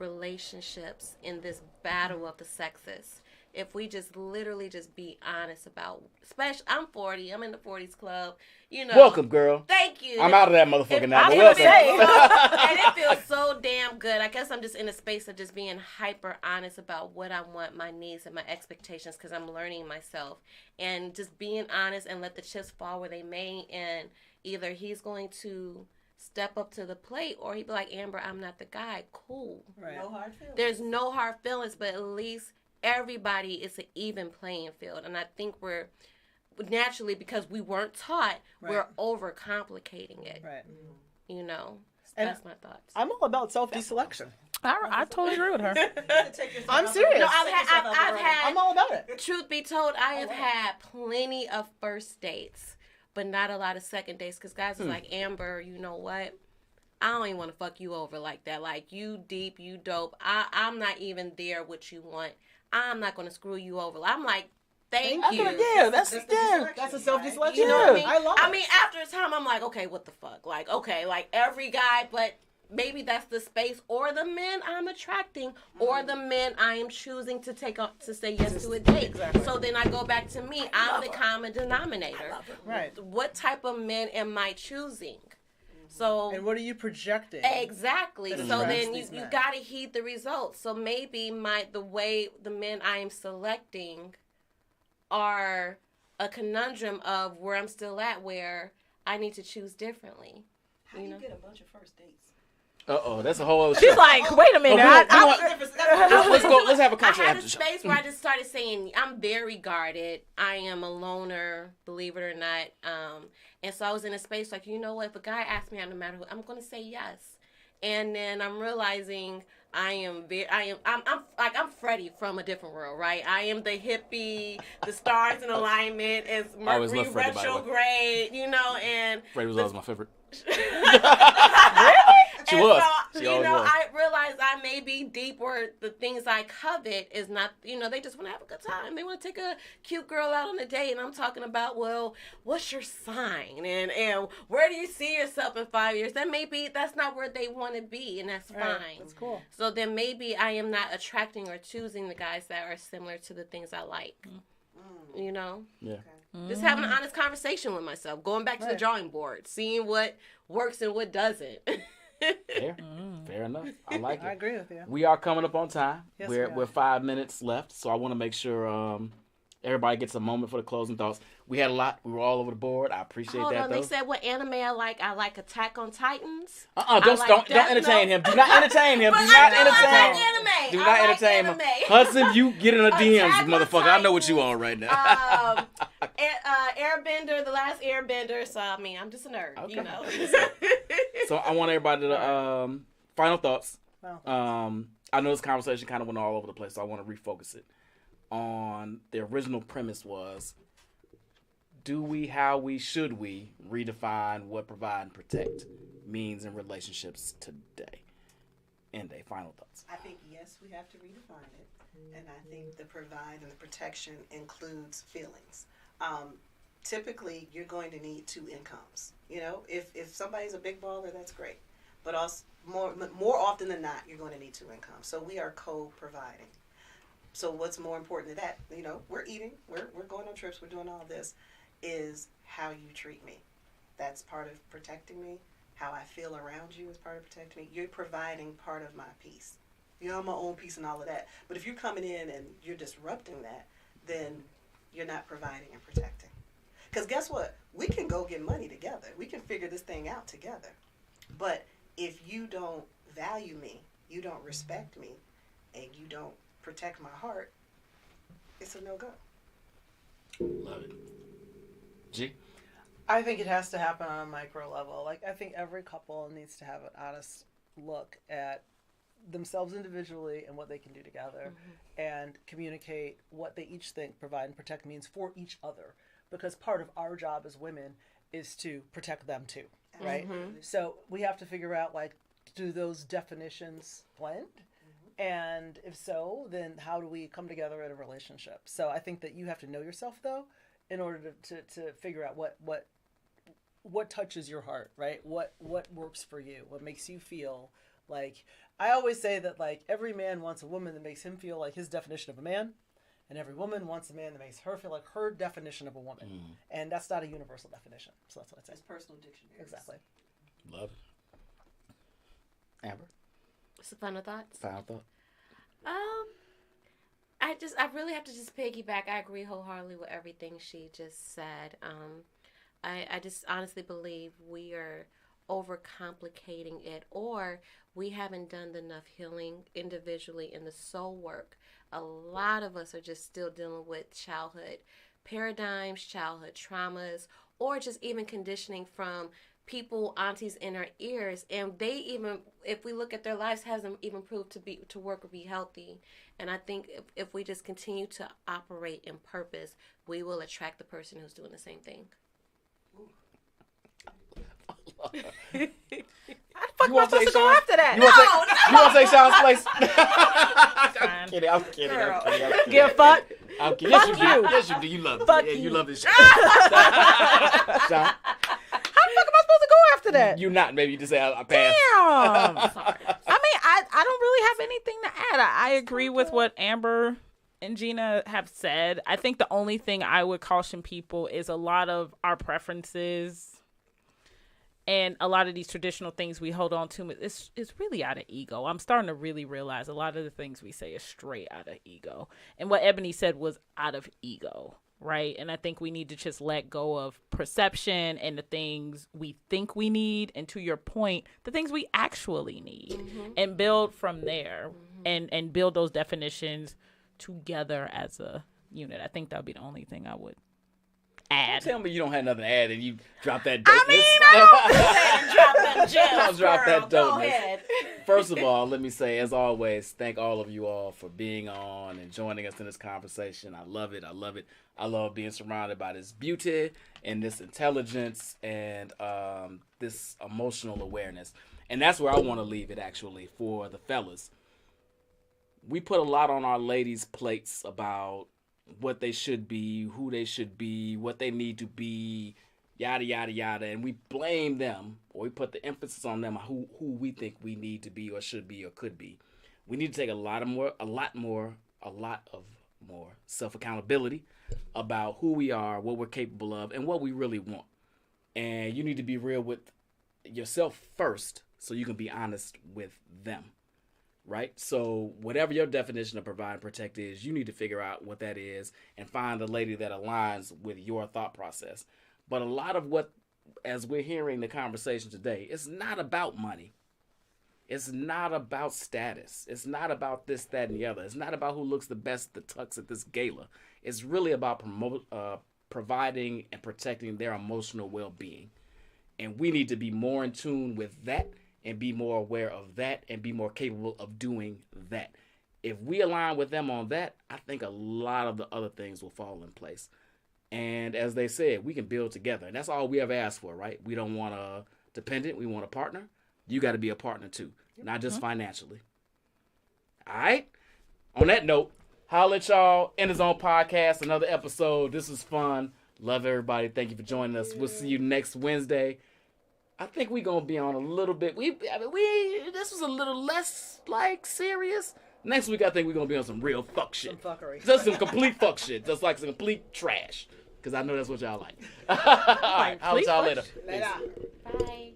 relationships in this battle of the sexes. If we just literally just be honest about, especially, I'm 40, I'm in the 40s club, you know. Welcome, girl. Thank you. I'm out of that motherfucker now. I But was welcome. gonna And it feels so damn good. I guess I'm just in a space of just being hyper honest about what I want, my needs, and my expectations because I'm learning myself. And just being honest and let the chips fall where they may. And either he's going to step up to the plate or he'd be like, Amber, I'm not the guy. Cool. Right. No hard feelings. There's no hard feelings, but at least everybody is an even playing field. And I think we're naturally, because we weren't taught, we're Right. overcomplicating it. Right. You know, And that's my thoughts. I'm all about self-deselection. I totally agree with her. I'm serious. No, I've had. I'm all about it. Truth be told, I have had plenty of first dates, but not a lot of second dates. Because guys is like, Amber, you know what? I don't even want to fuck you over like that. Like, you deep, you dope. I'm not even there what you want. I'm not going to screw you over. I'm like, thank you. Yeah, that's That's a self-deselection. You know what I mean? I love it. I mean, after a time, I'm like, okay, what the fuck? Like, okay, like every guy, but maybe that's the space or the men I'm attracting or the men I am choosing to take up to say yes to a date. Exactly. So then I go back to me. I'm the common denominator. Right. What type of men am I choosing? So And what are you projecting? exactly. That So attracts then these you men. gotta heed the results. So maybe the way the men I am selecting are a conundrum of where I'm still at, where I need to choose differently. How do you get a bunch of first dates? That's a whole other She's show. like, wait a minute. Let's go. Let's have a I country had after a the show. space where I just started saying I'm very guarded. I am a loner, believe it or not. And so I was in a space like, you know what? If a guy asks me out, no matter who, I'm going to say yes. and then I'm realizing I'm Freddie from a different world, right? I am the hippie, the stars in alignment, it's always Mercury loved Freddie, by the way. retrograde, you know, and Freddie was always my favorite. She and was. So, She you always know, was. I realized I may be deep where the things I covet is not, you know, they just want to have a good time. They want to take a cute girl out on a date, and I'm talking about, well, what's your sign? And where do you see yourself in 5 years? That's not where they want to be, and that's Right, fine. that's cool. So then maybe I am not attracting or choosing the guys that are similar to the things I like. You know? Yeah. Just having an honest conversation with myself, going back to the Right. drawing board, seeing what works and what doesn't. Fair. Fair enough. I like it. I agree with you. We are coming up on time. Yes, we're we are. we're 5 minutes left, so I want to make sure everybody gets a moment for the closing thoughts. We had a lot. We were all over the board. I appreciate Hold that on, though. they said what anime I like. I like Attack on Titans. Don't I like don't Death entertain Note. him. Do not entertain him. But Do not I know entertain I him. like anime. Do I not like entertain him. anime. Hudson, you get in the DMs, Attack on motherfucker. I know what you Titans. on right now. Airbender, the last Airbender. So I mean, I'm just a nerd, Okay. you know. So I want everybody to final thoughts. Well, I know this conversation kind of went all over the place, so I want to refocus it on the original premise was, should we redefine what provide and protect means in relationships today? End day. Final thoughts. I think, yes, we have to redefine it. And I think the provide and the protection includes feelings. Typically, you're going to need two incomes. You know, if somebody's a big baller, that's great. But also, more often than not, you're going to need two incomes. So we are co-providing. So what's more important than that? You know, we're eating, we're going on trips, we're doing all this, is how you treat me. That's part of protecting me. How I feel around you is part of protecting me. You're providing part of my peace. You know, my own peace and all of that. But if you're coming in and you're disrupting that, then you're not providing and protecting. Because guess what? We can go get money together. We can figure this thing out together. But if you don't value me, you don't respect me, and you don't protect my heart, it's a no-go. Love it. G. I think it has to happen on a micro level. Like, I think every couple needs to have an honest look at themselves individually and what they can do together, and communicate what they each think provide and protect means for each other. Because part of our job as women is to protect them too, right? So we have to figure out, like, do those definitions blend? And if so, then how do we come together in a relationship? So I think that you have to know yourself, though, in order to figure out what touches your heart, right? What works for you? What makes you feel like? I always say that, like, every man wants a woman that makes him feel like his definition of a man, and every woman wants a man that makes her feel like her definition of a woman. And that's not a universal definition. So that's what I'd say. It's personal dictionary. Exactly. Love it. Amber. What's the final thoughts? Final thought. I really have to just piggyback. I agree wholeheartedly with everything she just said. I just honestly believe we are overcomplicating it, or we haven't done enough healing individually in the soul work. A lot of us are just still dealing with childhood paradigms, childhood traumas, or just even conditioning from people, aunties in our ears, and they even, if we look at their lives, hasn't even proved to work or be healthy. And I think if we just continue to operate in purpose, we will attract the person who's doing the same thing. How the fuck You am I want to supposed say to go Sean? after that? You want to say Sean's place? Fine. kidding. I'm kidding. I'm kidding. I'm kidding. Give a fuck. I'm kidding. Yes, Fuck you do. you. Yes, you do. You love it. Fuck Yeah, you you. love this shit. Sean, How the fuck am I supposed to go after that? you not. Maybe you just say I pass. Damn. Sorry. I mean, I don't really have anything to add. I agree with what Amber and Gina have said. I think the only thing I would caution people is a lot of our preferences and a lot of these traditional things we hold on to, it's really out of ego. I'm starting to really realize a lot of the things we say is straight out of ego. And what Ebony said was out of ego, right? And I think we need to just let go of perception and the things we think we need, and to your point, the things we actually need, and build from there, and build those definitions together as a unit. I think that would be the only thing I would add. Tell me you don't have nothing to add and you drop that dopeness. I mean, I Drop that gem. I'll drop that Go dopeness. ahead. First of all, let me say, as always, thank all of you all for being on and joining us in this conversation. I love it. I love it. I love being surrounded by this beauty and this intelligence and this emotional awareness. And that's where I want to leave it, actually, for the fellas. We put a lot on our ladies' plates about what they should be, who they should be, what they need to be, yada, yada, yada. And we blame them, or we put the emphasis on them, who we think we need to be or should be or could be. We need to take a lot of more self-accountability about who we are, what we're capable of, and what we really want. And you need to be real with yourself first so you can be honest with them. Right? So whatever your definition of provide and protect is, you need to figure out what that is and find the lady that aligns with your thought process. But a lot of what, as we're hearing the conversation today, it's not about money. It's not about status. It's not about this, that, and the other. It's not about who looks the best, the tux at this gala. It's really about providing and protecting their emotional well-being. And we need to be more in tune with that and be more aware of that and be more capable of doing that. If we align with them on that, I think a lot of the other things will fall in place. And as they said, we can build together. And that's all we ever ask for, right? We don't want a dependent. We want a partner. You got to be a partner too, not just financially. All right? On that note, holla at y'all. In His Own Podcast, another episode. This was fun. Love everybody. Thank you for joining us. We'll see you next Wednesday. I think we're going to be on a little bit. This was a little less, serious. Next week, I think we're going to be on some real fuck shit. Some fuckery. Just some complete fuck shit. Just like some complete trash. Because I know that's what y'all like. All right. I'll see y'all later. Later. Bye.